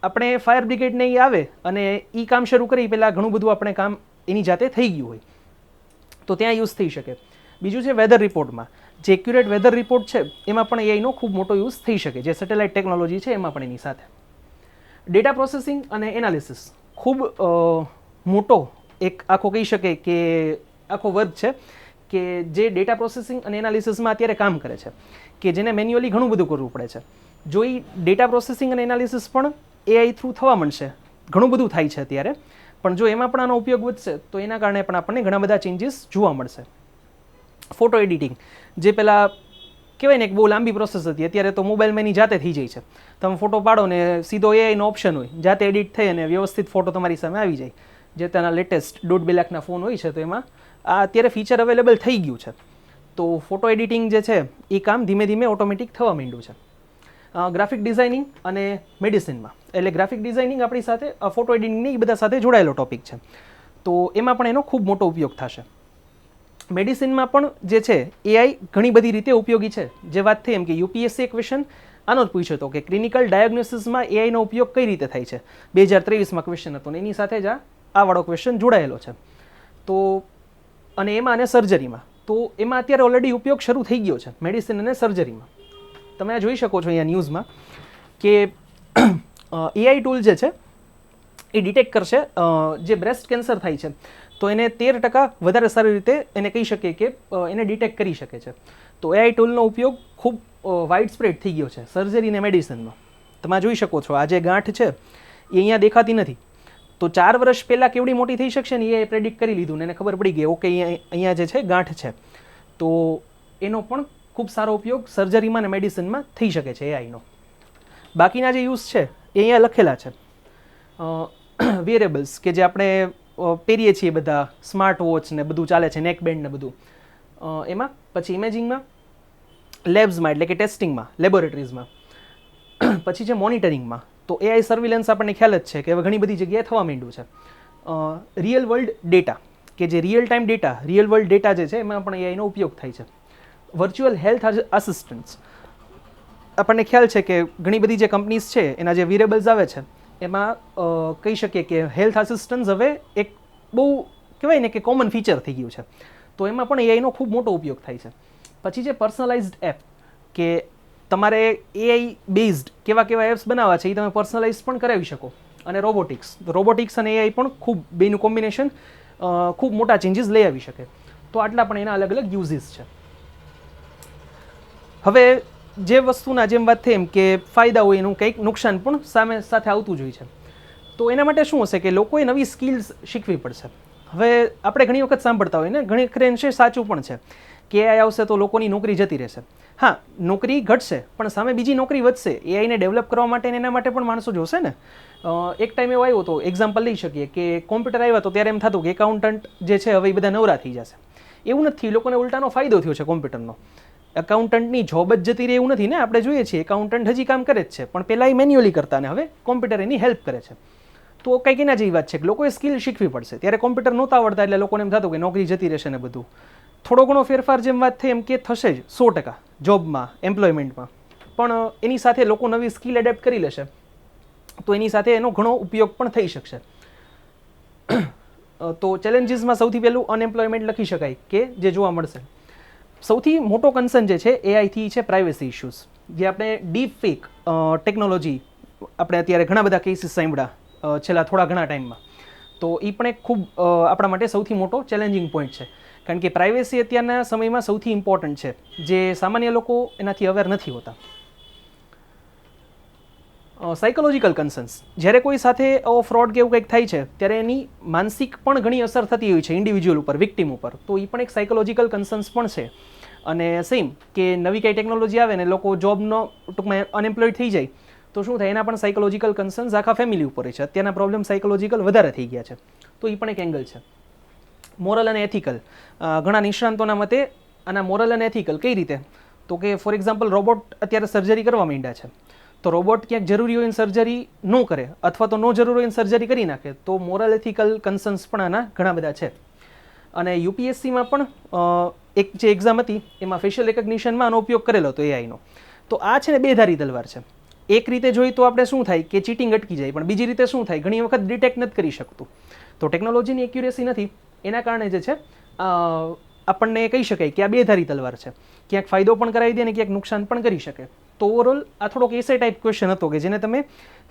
આપણે ફાયર બ્રિગેડને એ આવે અને એ કામ શરૂ કરી પહેલાં ઘણું બધું આપણે કામ એની જાતે થઈ ગયું હોય તો ત્યાં યુઝ થઈ શકે. બીજું છે વેધર રિપોર્ટમાં, જે એક્યુરેટ વેધર રિપોર્ટ છે એમાં પણ એઆઈનો ખૂબ મોટો યુઝ થઈ શકે, જે સેટેલાઇટ ટેકનોલોજી છે એમાં પણ એની સાથે. ડેટા પ્રોસેસિંગ અને એનાલિસિસ ખૂબ મોટો એક આખો કહી શકે કે આખો વર્ગ છે કે જે ડેટા પ્રોસેસિંગ અને એનાલિસિસમાં અત્યારે કામ કરે છે, કે જેને મેન્યુઅલી ઘણું બધું કરવું પડે છે. જો એ ડેટા પ્રોસેસિંગ અને એનાલિસિસ પણ એઆઈ થ્રુ થવા મળશે, ઘણું બધું થાય છે અત્યારે, પણ જો એમાં પણ આનો ઉપયોગ વધશે તો એના કારણે પણ આપણને ઘણા બધા ચેન્જીસ જોવા મળશે. ફોટો એડિટિંગ, જે પહેલાં કહેવાય ને એક બહુ લાંબી પ્રોસેસ હતી, અત્યારે તો મોબાઈલમાં એની જાતે થઈ જાય છે. તમે ફોટો પાડો ને સીધો એઆઈનો ઓપ્શન હોય, જાતે એડિટ થઈ અને વ્યવસ્થિત ફોટો તમારી સામે આવી જાય. જે તેના લેટેસ્ટ 1.5 લાખના ફોન હોય છે તો એમાં આ અત્યારે ફીચર અવેલેબલ થઈ ગયું છે. તો ફોટો એડિટિંગ જે છે એ કામ ધીમે ધીમે ઓટોમેટિક થવા માંડ્યું છે. ગ્રાફિક ડિઝાઇનિંગ અને મેડિસિનમાં, એટલે ગ્રાફિક ડિઝાઇનિંગ આપણી સાથે ફોટો એડિટિંગની એ બધા સાથે જોડાયેલો ટોપિક છે, તો એમાં પણ એનો ખૂબ મોટો ઉપયોગ થશે. મેડિસિનમાં પણ જે છે એઆઈ ઘણી બધી રીતે ઉપયોગી છે. જે વાત થઈ એમ કે યુપીએસસી ક્વેશ્ચન આનો જ પૂછ્યો હતો કે ક્લિનિકલ ડાયગ્નોસિસમાં એઆઈનો ઉપયોગ કઈ રીતે થાય છે, 2023માં ક્વેશ્ચન હતો ને એની સાથે જ આ વાળો ક્વેશ્ચન જોડાયેલો છે. તો અને એમાં અને સર્જરીમાં, તો એમાં અત્યારે ઓલરેડી ઉપયોગ શરૂ થઈ ગયો છે મેડિસિન અને સર્જરીમાં. તમે આ જોઈ શકો છો અહીંયા ન્યૂઝમાં કે એઆઈ ટૂલ જે છે એ ડિટેક્ટ કરશે જે બ્રેસ્ટ કેન્સર થાય છે તો એને 13% વધારે સારી રીતે એને કહી શકીએ કે એને ડિટેક્ટ કરી શકે છે. તો એઆઈ ટૂલનો ઉપયોગ ખૂબ વાઇડ સ્પ્રેડ થઈ ગયો છે સર્જરી અને મેડિસિનમાં. તમે જોઈ શકો છો આ જે ગાંઠ છે એ અહીંયા દેખાતી નથી, તો 4 વર્ષ પહેલાં કેવડી મોટી થઈ શકશે ને એ પ્રેડિક્ટ કરી લીધું ને એને ખબર પડી ગઈ ઓકે અહીંયા જે છે ગાંઠ છે, તો એનો પણ ખૂબ સારો ઉપયોગ સર્જરીમાં અને મેડિસિનમાં થઈ શકે છે એઆઈનો. બાકીના જે યુઝ છે એ અહીંયા લખેલા છે. વેરેબલ્સ કે જે આપણે પહેરીએ છીએ બધા, સ્માર્ટ વોચ ને બધું ચાલે છે, નેક બેન્ડ ને બધું એમાં. પછી ઇમેજિંગમાં, લેબ્સમાં એટલે કે ટેસ્ટિંગમાં, લેબોરેટરીઝમાં. પછી છે મોનિટરિંગમાં, તો એઆઈ સર્વિલન્સ આપણને ખ્યાલ જ છે કે હવે ઘણી બધી જગ્યાએ થવા માંડ્યું છે. રિયલ વર્લ્ડ ડેટા, કે જે real time data, real world data જે છે એમાં પણ એઆઈનો ઉપયોગ થાય છે. વર્ચ્યુઅલ હેલ્થ આસિસ્ટન્ટ્સ, આપણને ખ્યાલ છે કે ઘણી બધી જે કંપનીઝ છે એના જે વેરેબલ્સ આવે છે એમાં કહી શકીએ કે હેલ્થ આસિસ્ટન્સ હવે એક બહુ કહેવાય ને કે કોમન ફીચર થઈ ગયું છે, તો એમાં પણ એઆઈનો ખૂબ મોટો ઉપયોગ થાય છે. પછી જે પર્સનલાઇઝ્ડ એપ, કે તમારે એઆઈ બેઝડ કેવા એપ્સ બનાવવા છે એ તમે પર્સનલાઇઝ પણ કરાવી શકો. અને રોબોટિક્સ અને એઆઈ પણ ખૂબ બેનું કોમ્બિનેશન ખૂબ મોટા ચેન્જીસ લઈ આવી શકે. તો આટલા પણ એના અલગ અલગ યુઝીસ છે. હવે જે વસ્તુના જેમ વાત થઈ એમ કે ફાયદા હોય એનું કંઈક નુકસાન પણ સાથે આવતું જ હોય છે. તો એના માટે શું હશે કે લોકોએ નવી સ્કિલ્સ શીખવી પડશે. હવે આપણે ઘણી વખત સાંભળતા હોય ને, ઘણી અંશે સાચું પણ છે કે એઆઈ આવશે તો લોકોની નોકરી જતી રહેશે. હા, નોકરી ઘટશે પણ સામે બીજી નોકરી વધશે. એઆઈને ડેવલપ કરવા માટે એના માટે પણ માણસો જોશે ને. એક ટાઈમ એવો આવ્યો તો એક્ઝામ્પલ લઈ શકીએ કે કોમ્પ્યુટર આવ્યા તો ત્યારે એમ થતું કે એકાઉન્ટન્ટ જે છે હવે એ બધા નવરા થઈ જશે. એવું નથી, લોકોને ઉલટાનો ફાયદો થયો છે કોમ્પ્યુટરનો. એકાઉન્ટન્ટની જોબ જ જતી રહે એવું નથી ને. આપણે જોઈએ છીએ એકાઉન્ટન્ટ હજી કામ કરે જ છે, પણ પહેલાં એ મેન્યુઅલી કરતા ને હવે કોમ્પ્યુટર એની હેલ્પ કરે છે. તો કંઈક એના જેવી વાત છે કે લોકોએ સ્કિલ શીખવી પડશે. ત્યારે કોમ્પ્યુટર નહોતા આવડતા એટલે લોકોને એમ થતું કે નોકરી જતી રહેશે ને બધું. થોડો ઘણો ફેરફાર જેમ વાત થઈ એમ કે થશે જ 100% જોબમાં, એમ્પ્લોયમેન્ટમાં. પણ એની સાથે લોકો નવી સ્કિલ એડેપ્ટ કરી લેશે તો એની સાથે એનો ઘણો ઉપયોગ પણ થઈ શકશે. તો ચેલેન્જીસમાં સૌથી પહેલું અનએમ્પ્લોયમેન્ટ લખી શકાય કે જે જોવા મળશે. સૌથી મોટો કન્સર્ન જે છે એઆઈથી છે પ્રાઇવેસી ઇશ્યુઝ. જે આપણે ડીપ ફેક ટેકનોલોજી આપણે અત્યારે ઘણા બધા કેસીસ સાંભળ્યા છેલ્લા થોડા ઘણા ટાઈમમાં. તો એ પણ એક ખૂબ આપણા માટે સૌથી મોટો ચેલેન્જિંગ પોઈન્ટ છે. કારણ કે પ્રાઇવેસી અત્યારના સમયમાં સૌથી ઇમ્પોર્ટન્ટ છે, જે સામાન્ય લોકો એનાથી અવેર નથી હોતા. સાયકોલોજીકલ કન્સર્ન્સ, જ્યારે કોઈ સાથે ફ્રોડ કે એવું કંઈક થાય છે ત્યારે એની માનસિક પણ ઘણી અસર થતી હોય છે ઇન્ડિવિજ્યુઅલ ઉપર, વિક્ટિમ ઉપર. તો એ પણ એક સાયકોલોજીકલ કન્સર્ન્સ પણ છે. અને સેમ કે નવી કંઈ ટેકનોલોજી આવે ને લોકો જોબનો ટૂંકમાં અનએમ્પ્લોયડ થઈ જાય તો શું થાય, એના પણ સાયકોલોજીકલ કન્સર્ન્સ આખા ફેમિલી ઉપર છે. અત્યારના પ્રોબ્લેમ સાયકોલોજીકલ વધારે થઈ ગયા છે. તો એ પણ એક એંગલ છે. મોરલ અને એથિકલ, ઘણા નિષ્ણાંતોના મતે આના મોરલ અને એથિકલ કઈ રીતે, તો કે ફોર એક્ઝામ્પલ રોબોટ અત્યારે સર્જરી કરવા માંડ્યા છે. તો રોબોટ ક્યાંક જરૂરી હોય સર્જરી ન કરે અથવા તો ન જરૂર હોય સર્જરી કરી નાખે તો મોરલ એથિકલ કન્સર્ન્સ પણ આના ઘણા બધા છે. અને યુપીએસસીમાં પણ એક જે એક્ઝામ હતી એમાં ફેશિયલ રેકગ્નિશનમાં આનો ઉપયોગ કરેલો હતો એઆઈનો. તો આ છે ને બે ધારી તલવાર છે. એક રીતે જોઈએ તો આપણે શું થાય કે ચીટિંગ અટકી જાય, પણ બીજી રીતે શું થાય, ઘણી વખત ડિટેક્ટ નથી કરી શકતું. તો ટેકનોલોજીની એક્યુરેસી નથી, એના કારણે જે છે આપણને કહી શકાય કે આ બે ધારી તલવાર છે. ક્યાંક ફાયદો પણ કરાવી દે અને ક્યાંક નુકસાન પણ કરી શકે. તો ઓવરઓલ આ થોડોક એસે ટાઈપ ક્વેશ્ચન હતો કે જેને તમે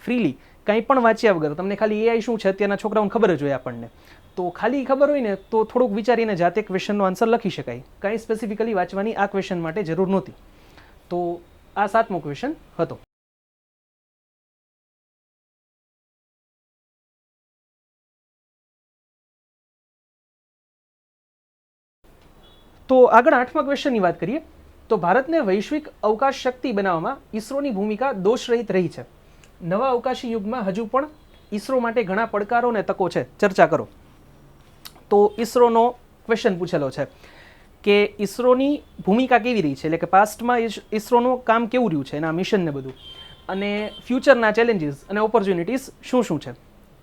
ફ્રીલી કંઈ પણ વાંચ્યા વગર, તમને ખાલી એઆઈ શું છે અત્યારના છોકરાઓને ખબર જ હોય આપણને, તો ખાલી ખબર હોય ને તો થોડુંક વિચારીને જાતે ક્વેશ્ચનનો આન્સર લખી શકાય. કાંઈ સ્પેસિફિકલી વાંચવાની આ ક્વેશ્ચન માટે જરૂર નહોતી. તો આ 7મો ક્વેશ્ચન હતો. તો આગળ 8મા ક્વેશ્ચનની વાત કરીએ તો ભારતને વૈશ્વિક અવકાશ શક્તિ બનાવવામાં ઇસરોની ભૂમિકા દોષરહિત રહી છે. નવા અવકાશી યુગમાં હજુ પણ ઇસરો માટે ઘણા પડકારો અને તકો છે, ચર્ચા કરો. તો ઇસરોનો ક્વેશ્ચન પૂછેલો છે કે ઇસરોની ભૂમિકા કેવી રહી છે, એટલે કે પાસ્ટમાં ઇસરોનું કામ કેવું રહ્યું છે, એના મિશન ને બધું, અને ફ્યુચરના ચેલેન્જીસ અને ઓપોર્ચ્યુનિટીઝ શું શું છે.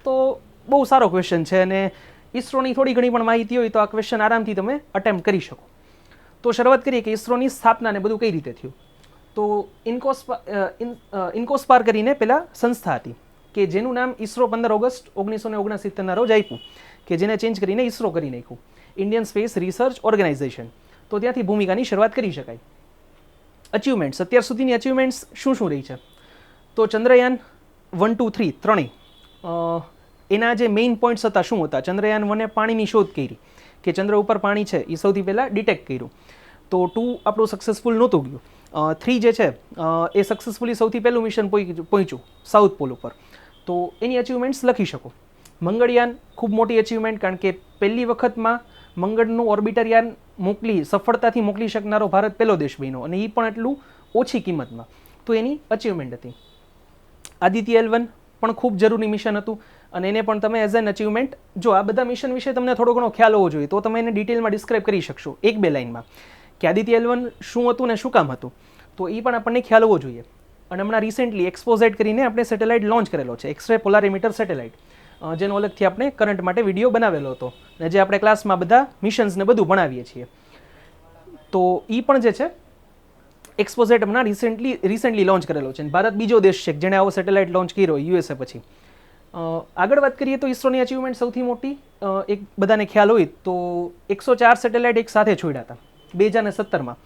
તો બહુ સારો ક્વેશ્ચન છે અને ઇસરોની થોડી ઘણી પણ માહિતી હોય તો આ ક્વેશ્ચન આરામથી તમે અટેમ્પ્ટ કરી શકો. તો શરૂઆત કરીએ કે ઇસરોની સ્થાપના ને બધું કઈ રીતે થયું. તો ઇન્કોસ્પાર કરીને પહેલાં સંસ્થા હતી કે જેનું નામ ઇસરો 15 ઓગસ્ટ 1969ના રોજ આપ્યું, કે જેને ચેન્જ કરીને ઇસરો કરી નાખ્યું, ઇન્ડિયન સ્પેસ રિસર્ચ ઓર્ગેનાઇઝેશન. તો ત્યાંથી ભૂમિકાની શરૂઆત કરી શકાય. અચીવમેન્ટ્સ, અત્યાર સુધીની અચીવમેન્ટ્સ શું શું રહી છે. તો ચંદ્રયાન 1, 2, 3 ત્રણેય એના જે મેઇન પોઈન્ટ્સ હતા શું હતા. ચંદ્રયાન 1એ પાણીની શોધ કરી કે ચંદ્ર ઉપર પાણી છે એ સૌથી પહેલાં ડિટેક્ટ કર્યું. તો 2 આપણું સક્સેસફુલ નહોતું ગયું. 3 જે છે એ સક્સેસફુલી સૌથી પહેલું મિશન પહોંચ્યું સાઉથ પોલ ઉપર. તો એની અચીવમેન્ટ્સ લખી શકો. મંગળયાન ખૂબ મોટી અચીવમેન્ટ, કારણ કે પહેલી વખતમાં મંગળનું ઓર્બિટર યાન સફળતાથી મોકલી શકનારો ભારત પહેલો દેશ બન્યો, અને એ પણ એટલું ઓછી કિંમતમાં. તો એની અચીવમેન્ટ હતી. આદિત્ય L1 પણ ખૂબ જરૂરી મિશન હતું અને એને પણ તમે એઝ એન અચીવમેન્ટ, જો આ બધા મિશન વિશે તમને થોડો ઘણો ખ્યાલ હોવો જોઈએ તો તમે એને ડિટેલમાં ડિસ્ક્રાઇબ કરી શકશો 1-2 લાઇનમાં કે આદિત્ય L1 શું હતું ને શું કામ હતું. તો એ પણ આપણને ખ્યાલ હોવો જોઈએ. અને હમણાં રિસેન્ટલી એક્સપોઝેટ કરીને આપણે સેટેલાઇટ લોન્ચ કરેલો છે, એક્સરે પોલારીમીટર સેટેલાઇટ, જેનો અલગથી આપણે કરંટ માટે વિડીયો બનાવેલો હતો અને જે આપણે ક્લાસમાં બધા મિશન્સને બધું ભણાવીએ છીએ. તો એ પણ જે છે એક્સપોઝેટ હમણાં રિસેન્ટલી લોન્ચ કરેલો છે. ભારત બીજો દેશ છે જેણે આવો સેટેલાઇટ લોન્ચ કર્યો યુએસએ પછી. આગળ વાત કરીએ તો ઇસરોની અચીવમેન્ટ સૌથી મોટી એક બધાને ખ્યાલ હોય તો 104 સેટેલાઇટ એક સાથે છોડ્યા હતા 2017માં,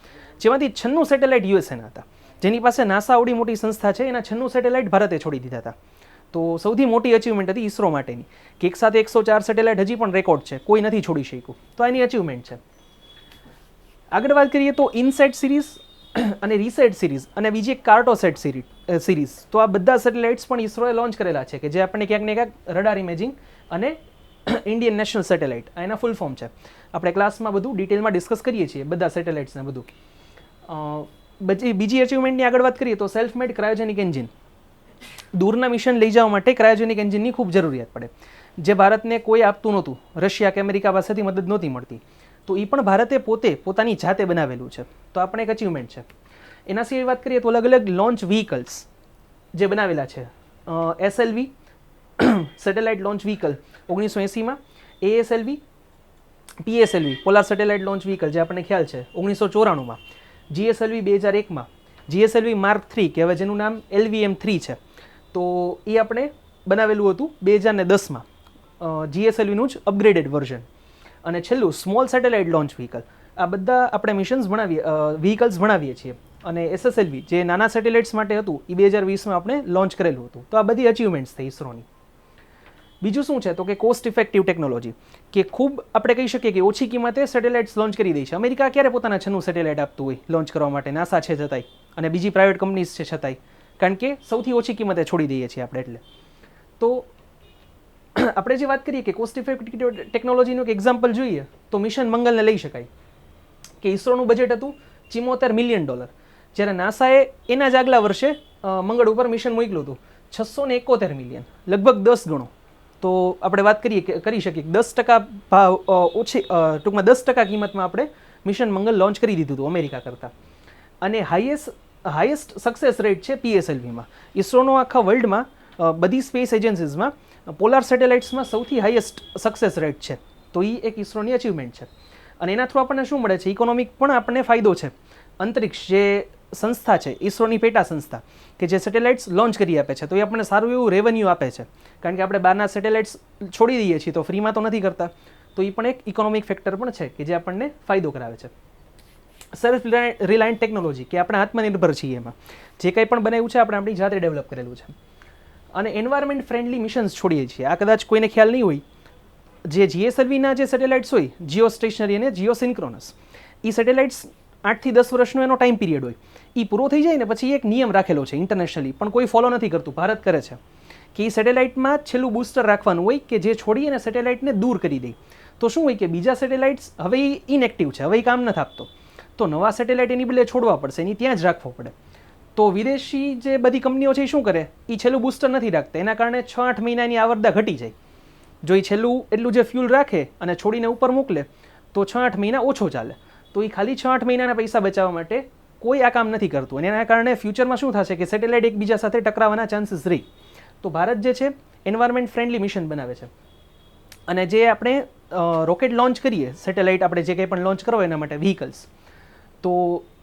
જેમાંથી 96 સેટેલાઇટ યુએસએના હતા. જેની પાસે નાસા આવડી મોટી સંસ્થા છે એના 96 સેટેલાઇટ ભારતે છોડી દીધા હતા. તો સૌથી મોટી અચીવમેન્ટ હતી ઇસરો માટેની કે એક સાથે 104 સેટેલાઇટ હજી પણ રેકોર્ડ છે, કોઈ નથી છોડી શક્યું. તો એની અચીવમેન્ટ છે. આગળ વાત કરીએ તો ઇનસેટ સિરીઝ અને રીસેટ સિરીઝ અને બીજી એક કાર્ટોસેટ સિરીઝ. તો આ બધા સેટેલાઇટ્સ પણ ઇસરોએ લોન્ચ કરેલા છે કે જે આપણને ક્યાંક ને ક્યાંક રડાર ઇમેજિંગ અને ઇન્ડિયન નેશનલ સેટેલાઇટ આ એના ફૂલ ફોર્મ છે. આપણે ક્લાસમાં બધું ડિટેલમાં ડિસ્કસ કરીએ છીએ બધા સેટેલાઇટ્સને બધું. બીજી અચીવમેન્ટની આગળ વાત કરીએ તો સેલ્ફ મેડ ક્રાયોજેનિક એન્જિન. દૂરના મિશન લઈ જવા માટે ક્રાયોજેનિક એન્જિનની ખૂબ જરૂરિયાત પડે, જે ભારતને કોઈ આપતું નહોતું. રશિયા કે અમેરિકા પાસેથી મદદ નહોતી મળતી, તો એ પણ ભારતે પોતાની જાતે બનાવેલું છે. તો આપણે એક અચીવમેન્ટ છે. એના સિવાય વાત કરીએ તો અલગ અલગ લોન્ચ વ્હીકલ્સ જે બનાવેલા છે. SLV સેટેલાઇટ લોન્ચ વ્હીકલ 1980માં, ASLV, PSLV polar satellite launch vehicle જે આપણને ખ્યાલ છે 1994માં, GSLV 2001માં, GSLV Mark III કે હવે જેનું નામ LVM-3 છે, તો એ આપણે બનાવેલું હતું 2010માં, GSLVનું જ અપગ્રેડેડ વર્ઝન. અને છેલ્લું સ્મોલ સેટેલાઇટ લોન્ચ વ્હીકલ. આ બધા આપણે મિશન્સ વ્હીકલ્સ ભણાવીએ છીએ. અને SSLV જે નાના સેટેલાઇટ્સ માટે હતું એ 2020માં આપણે લોન્ચ કરેલું હતું. તો આ બધી અચીવમેન્ટ્સ થઈ ઇસરોની. બીજું શું છે તો કે કોસ્ટ ઇફેક્ટિવ ટેકનોલોજી, કે ખૂબ આપણે કહી શકીએ કે ઓછી કિંમતે સેટેલાઇટ્સ લોન્ચ કરી દે છે. અમેરિકા ક્યારે પોતાના 6નું સેટેલાઇટ આપતું હોય લોન્ચ કરવા માટે, નાસા છે છતાંય, અને બીજી પ્રાઇવેટ કંપનીઝ છે છતાંય, કારણ કે સૌથી ઓછી કિંમતે છોડી દઈએ છીએ આપણે એટલે. તો આપણે જે વાત કરીએ કે કોસ્ટ ઇફેક્ટિવ ટેકનોલોજીનું એક એક્ઝામ્પલ જોઈએ તો મિશન મંગલને લઈ શકાય, કે ઇસરોનું બજેટ હતું $74 મિલિયન, જ્યારે નાસાએ એના જ આગલા વર્ષે મંગળ ઉપર મિશન મોકલ્યું હતું 671 મિલિયન, લગભગ 10 ગણો. તો આપણે વાત કરી શકીએ કે 10% ભાવ ઓછી, ટૂંકમાં 10% કિંમતમાં આપણે મિશન મંગલ લોન્ચ કરી દીધું હતું અમેરિકા કરતાં. અને હાઈએસ્ટ સક્સેસ રેટ છે PSLVમાં. ઇસરોનો આખા વર્લ્ડમાં બધી સ્પેસ એજન્સીઝમાં પોલાર સેટેલાઇટ્સમાં સૌથી હાઈએસ્ટ સક્સેસ રેટ છે. તો એ એક ઇસરોની અચીવમેન્ટ છે. અને એના થ્રુ આપણને શું મળે છે, ઇકોનોમિક પણ આપણને ફાયદો છે. અંતરિક્ષ જે સંસ્થા છે ઇસરોની પેટા સંસ્થા કે જે સેટેલાઇટ્સ લોન્ચ કરી આપે છે, તો એ આપણને સારું એવું રેવન્યુ આપે છે, કારણ કે આપણે બહારના સેટેલાઇટ્સ છોડી દઈએ છીએ તો ફ્રીમાં તો નથી કરતા. તો એ પણ એક ઇકોનોમિક ફેક્ટર પણ છે કે જે આપણને ફાયદો કરાવે છે. સેલ્ફ રિલાયન્ટ ટેકનોલોજી, કે આપણે આત્મનિર્ભર છીએ. એમાં જે કંઈ પણ બનાવ્યું છે આપણે આપણી જાતે ડેવલપ કરેલું છે. અને એન્વાયરમેન્ટ ફ્રેન્ડલી મિશન્સ છોડીએ છીએ. આ કદાચ કોઈને ખ્યાલ નહીં હોય, જે GSLVના જે સેટેલાઇટ્સ હોય, જીઓ સ્ટેશનરી અને જીઓ સિન્ક્રોનસ, એ સેટેલાઇટ્સ 8 થી 10 વર્ષનો એનો ટાઈમ પીરિયડ હોય. એ પૂરો થઈ જાય ને પછી એક નિયમ રાખેલો છે ઇન્ટરનેશનલી, પણ કોઈ ફોલો નથી કરતું, ભારત કરે છે, કે એ સેટેલાઇટમાં છેલ્લું બૂસ્ટર રાખવાનું હોય કે જે છોડી અને સેટેલાઇટને દૂર કરી દે. તો શું હોય કે બીજા સેટેલાઇટ્સ હવે ઇનએક્ટિવ છે, હવે એ કામ નથી આપતો, તો નવા સેટેલાઇટ એની બદલે છોડવા પડશે, એની ત્યાં જ રાખવો પડે. તો વિદેશી જે બધી કંપનીઓ છે એ શું કરે, એ છેલ્લું બૂસ્ટર નથી રાખતા, એના કારણે 6-8 મહિનાની આવરદા ઘટી જાય. જો એ છેલ્લું એટલું જે ફ્યુલ રાખે અને છોડીને ઉપર મોકલે તો 6-8 મહિના ઓછો ચાલે. તો એ ખાલી 6-8 મહિનાના પૈસા બચાવવા માટે કોઈ આ કામ નથી કરતું, અને એના કારણે ફ્યુચરમાં શું થશે કે સેટેલાઇટ એકબીજા સાથે ટકરાવાના ચાન્સીસ રહી. તો ભારત જે છે એન્વાયરમેન્ટ ફ્રેન્ડલી મિશન બનાવે છે. અને જે આપણે રોકેટ લોન્ચ કરીએ, સેટેલાઇટ આપણે જે કંઈ પણ લોન્ચ કરો એના માટે વ્હીકલ્સ, તો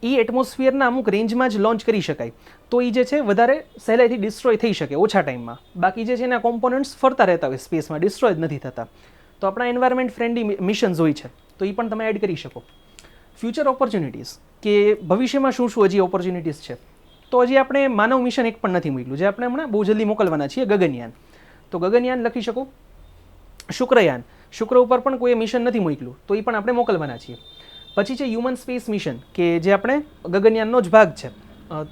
એ એટમોસ્ફિયરના અમુક રેન્જમાં જ લોન્ચ કરી શકાય. તો એ જે છે વધારે સહેલાઈથી ડિસ્ટ્રોય થઈ શકે ઓછા ટાઈમમાં. બાકી જે છે એના કોમ્પોનન્ટ્સ ફરતા રહેતા હોય સ્પેસમાં, ડિસ્ટ્રોય જ નથી થતા. તો આપણા એન્વાયરમેન્ટ ફ્રેન્ડલી મિશન્સ હોય છે, તો એ પણ તમે એડ કરી શકો. ફ્યુચર ઓપોર્ચ્યુનિટીઝ, કે ભવિષ્યમાં શું હજી ઓપોર્ચ્યુનિટીઝ છે. તો હજી આપણે માનવ મિશન એક પણ નથી મોકલ્યું, જે આપણે હમણાં બહુ જલ્દી મોકલવાના છીએ, ગગનયાન. તો ગગનયાન લખી શકો. શુક્રયાન, શુક્ર ઉપર પણ કોઈ મિશન નથી મોકલ્યું, તો એ પણ આપણે મોકલવાના છીએ. પછી છે હ્યુમન સ્પેસ મિશન, કે જે આપણે ગગનયાનનો જ ભાગ છે.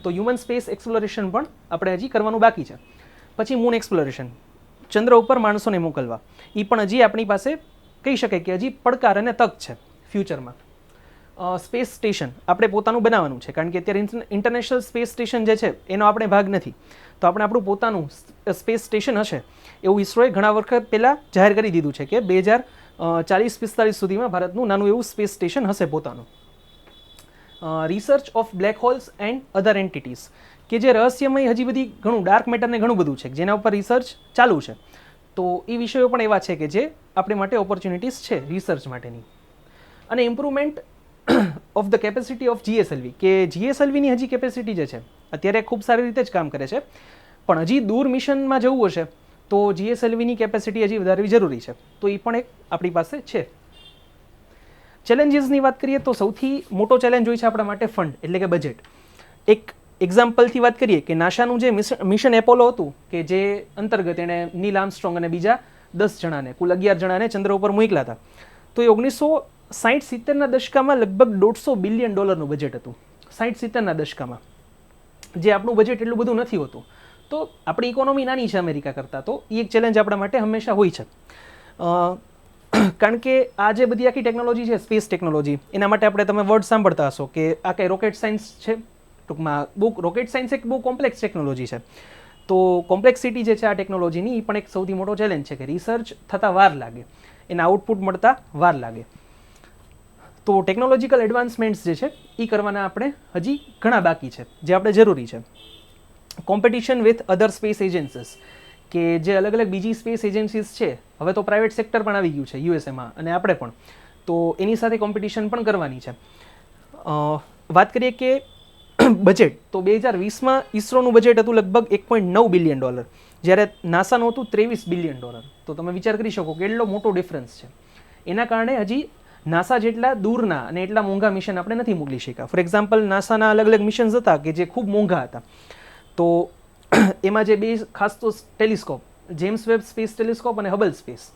તો હ્યુમન સ્પેસ એક્સપ્લોરેશન પણ આપણે હજી કરવાનું બાકી છે. પછી મૂન એક્સપ્લોરેશન, ચંદ્ર ઉપર માણસોને મોકલવા, એ પણ હજી આપણી પાસે કહી શકાય કે હજી પડકાર અને તક છે ફ્યુચરમાં. સ્પેસ સ્ટેશન આપણે પોતાનું બનાવવાનું છે, કારણ કે અત્યારે ઇન્ટરનેશનલ સ્પેસ સ્ટેશન જે છે એનો આપણે ભાગ નથી. તો આપણે આપણું પોતાનું સ્પેસ સ્ટેશન હશે એવું ઇસરોએ ઘણા વખત પહેલાં જાહેર કરી દીધું છે કે 2040-45 સુધીમાં ભારતનું નાનું એવું સ્પેસ સ્ટેશન હશે પોતાનું. Research of black holes and other entities, કે જે રહસ્યમય હજી બધી ઘણું ડાર્ક મેટરને ઘણું બધું છે જેના ઉપર રિસર્ચ ચાલુ છે. તો એ વિષયો પણ એવા છે કે જે આપણી માટે ઓપોર્ચ્યુનિટીઝ છે રિસર્ચ માટેની. અને improvement of the capacity of GSLV, કે GSLVની હજી કેપેસિટી જે છે અત્યારે ખૂબ સારી રીતે જ કામ કરે છે, પણ હજી દૂર મિશનમાં જવું હશે તો GSLVની કેપેસિટી હજી વધારવી જરૂરી છે. તો એ પણ એક આપણી પાસે છે. ચેલેન્જીસની વાત કરીએ તો સૌથી મોટો ચેલેન્જ હોય છે આપણા માટે ફંડ, એટલે કે બજેટ. એક એક્ઝામ્પલથી વાત કરીએ કે નાસાનું જે મિશન એપોલો હતું, કે જે અંતર્ગત એણે નીલ આર્મસ્ટ્રોંગ અને બીજા 10 જણાને, કુલ 11 જણાને ચંદ્ર ઉપર મોકલ્યા હતા. તો એ 1960-70ના દશકામાં લગભગ $150 બિલિયન બજેટ હતું. 60-70ના દશકામાં જે આપણું બજેટ એટલું બધું નથી હોતું, તો આપણી ઇકોનોમી નાની છે અમેરિકા કરતાં, તો એ એક ચેલેન્જ આપણા માટે હંમેશા હોય છે. કારણ કે આ જે બધી આખી ટેકનોલોજી છે, સ્પેસ ટેકનોલોજી, એના માટે તમે વર્ડ સાંભળતા હશો કે આ કંઈ રોકેટ સાયન્સ છે. ટૂંકમાં રોકેટ સાયન્સ એક બહુ કોમ્પ્લેક્સ ટેકનોલોજી છે. તો કોમ્પ્લેક્સિટી જે છે આ ટેકનોલોજીની, એ પણ એક સૌથી મોટો ચેલેન્જ છે કે રિસર્ચ થતાં વાર લાગે, એના આઉટપુટ મળતા વાર લાગે. તો ટેકનોલોજીકલ એડવાન્સમેન્ટ્સ જે છે એ કરવાના આપણે હજી ઘણા બાકી છે, જે આપણે જરૂરી છે. Competition with other space agencies, કે જે અલગ અલગ બીજી સ્પેસ એજન્સીસ છે, હવે તો પ્રાઇવેટ સેક્ટર પણ આવી ગયું છે યુએસએમાં, અને આપણે પણ, તો એની સાથે કોમ્પિટિશન પણ કરવાની છે. વાત કરીએ કે બજેટ, તો 2020માં ઇસરોનું બજેટ હતું લગભગ $1.9 બિલિયન, જ્યારે નાસાનું હતું $23 બિલિયન. તો તમે વિચાર કરી શકો કે એટલો મોટો ડિફરન્સ છે. એના કારણે હજી નાસા જેટલા દૂરના અને એટલા મોંઘા મિશન આપણે નથી મોકલી શક્યા. ફોર એક્ઝામ્પલ, નાસાના અલગ અલગ મિશન્સ હતા કે જે ખૂબ મોંઘા હતા. તો એમાં જે બે ખાસ તો telescope, James web space telescope અને હબલ સ્પેસ,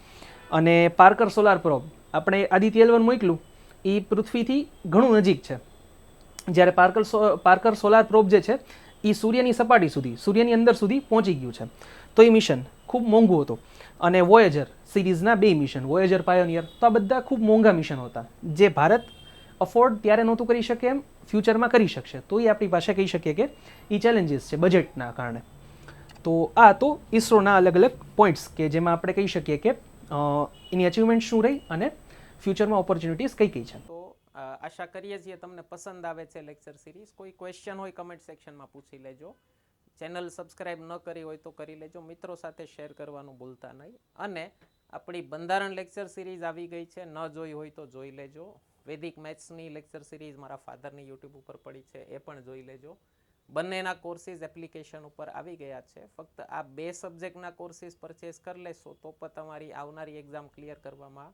અને પાર્કર સોલાર પ્રોબ, આપણે આદિત્ય L1 મોકલ્યું, એ પૃથ્વીથી ઘણું નજીક છે. જ્યારે પાર્કર સોલાર પ્રોબ જે છે એ સૂર્યની સપાટી સુધી, સૂર્યની અંદર સુધી પહોંચી ગયું છે. તો એ મિશન ખૂબ મોંઘું હતું. અને વોયેજર સિરીઝના 2 મિશન, વોયેજર પાયોનિયર, તો આ બધા ખૂબ મોંઘા મિશન હતા, જે ભારત અફોર્ડ ત્યારે નહોતું કરી શકે, એમ ફ્યુચરમાં કરી શકશે. તો એ આપણી પાસે કહી શકીએ કે એ ચેલેન્જીસ છે બજેટના કારણે. તો આ તો ઇસરોના અલગ અલગ પોઈન્ટ્સ કે જેમાં આપણે કહી શકીએ કે એની અચીવમેન્ટ શું રહી અને ફ્યુચરમાં ઓપોર્ચ્યુનિટીઝ કઈ કઈ છે. તો આશા કરીએ છીએ તમને પસંદ આવે છે લેક્ચર સિરીઝ. કોઈ ક્વેશ્ચન હોય કમેન્ટ સેક્શનમાં પૂછી લેજો. ચેનલ સબસ્ક્રાઇબ ન કરી હોય તો કરી લેજો. મિત્રો સાથે શેર કરવાનું ભૂલતા નહીં. અને આપણી બંધારણ લેક્ચર સિરીઝ આવી ગઈ છે, ન જોઈ હોય તો જોઈ લેજો. વૈદિક મેથ્સની લેક્ચર સિરીઝ મારા ફાધરની યુટ્યુબ ઉપર પડી છે, એ પણ જોઈ લેજો. બંનેના કોર્સીસ એપ્લિકેશન ઉપર આવી ગયા છે. ફક્ત આ 2 સબ્જેક્ટના કોર્સીસ પરચેસ કરી લેશો તો પણ તમારી આવનારી એક્ઝામ ક્લિયર કરવામાં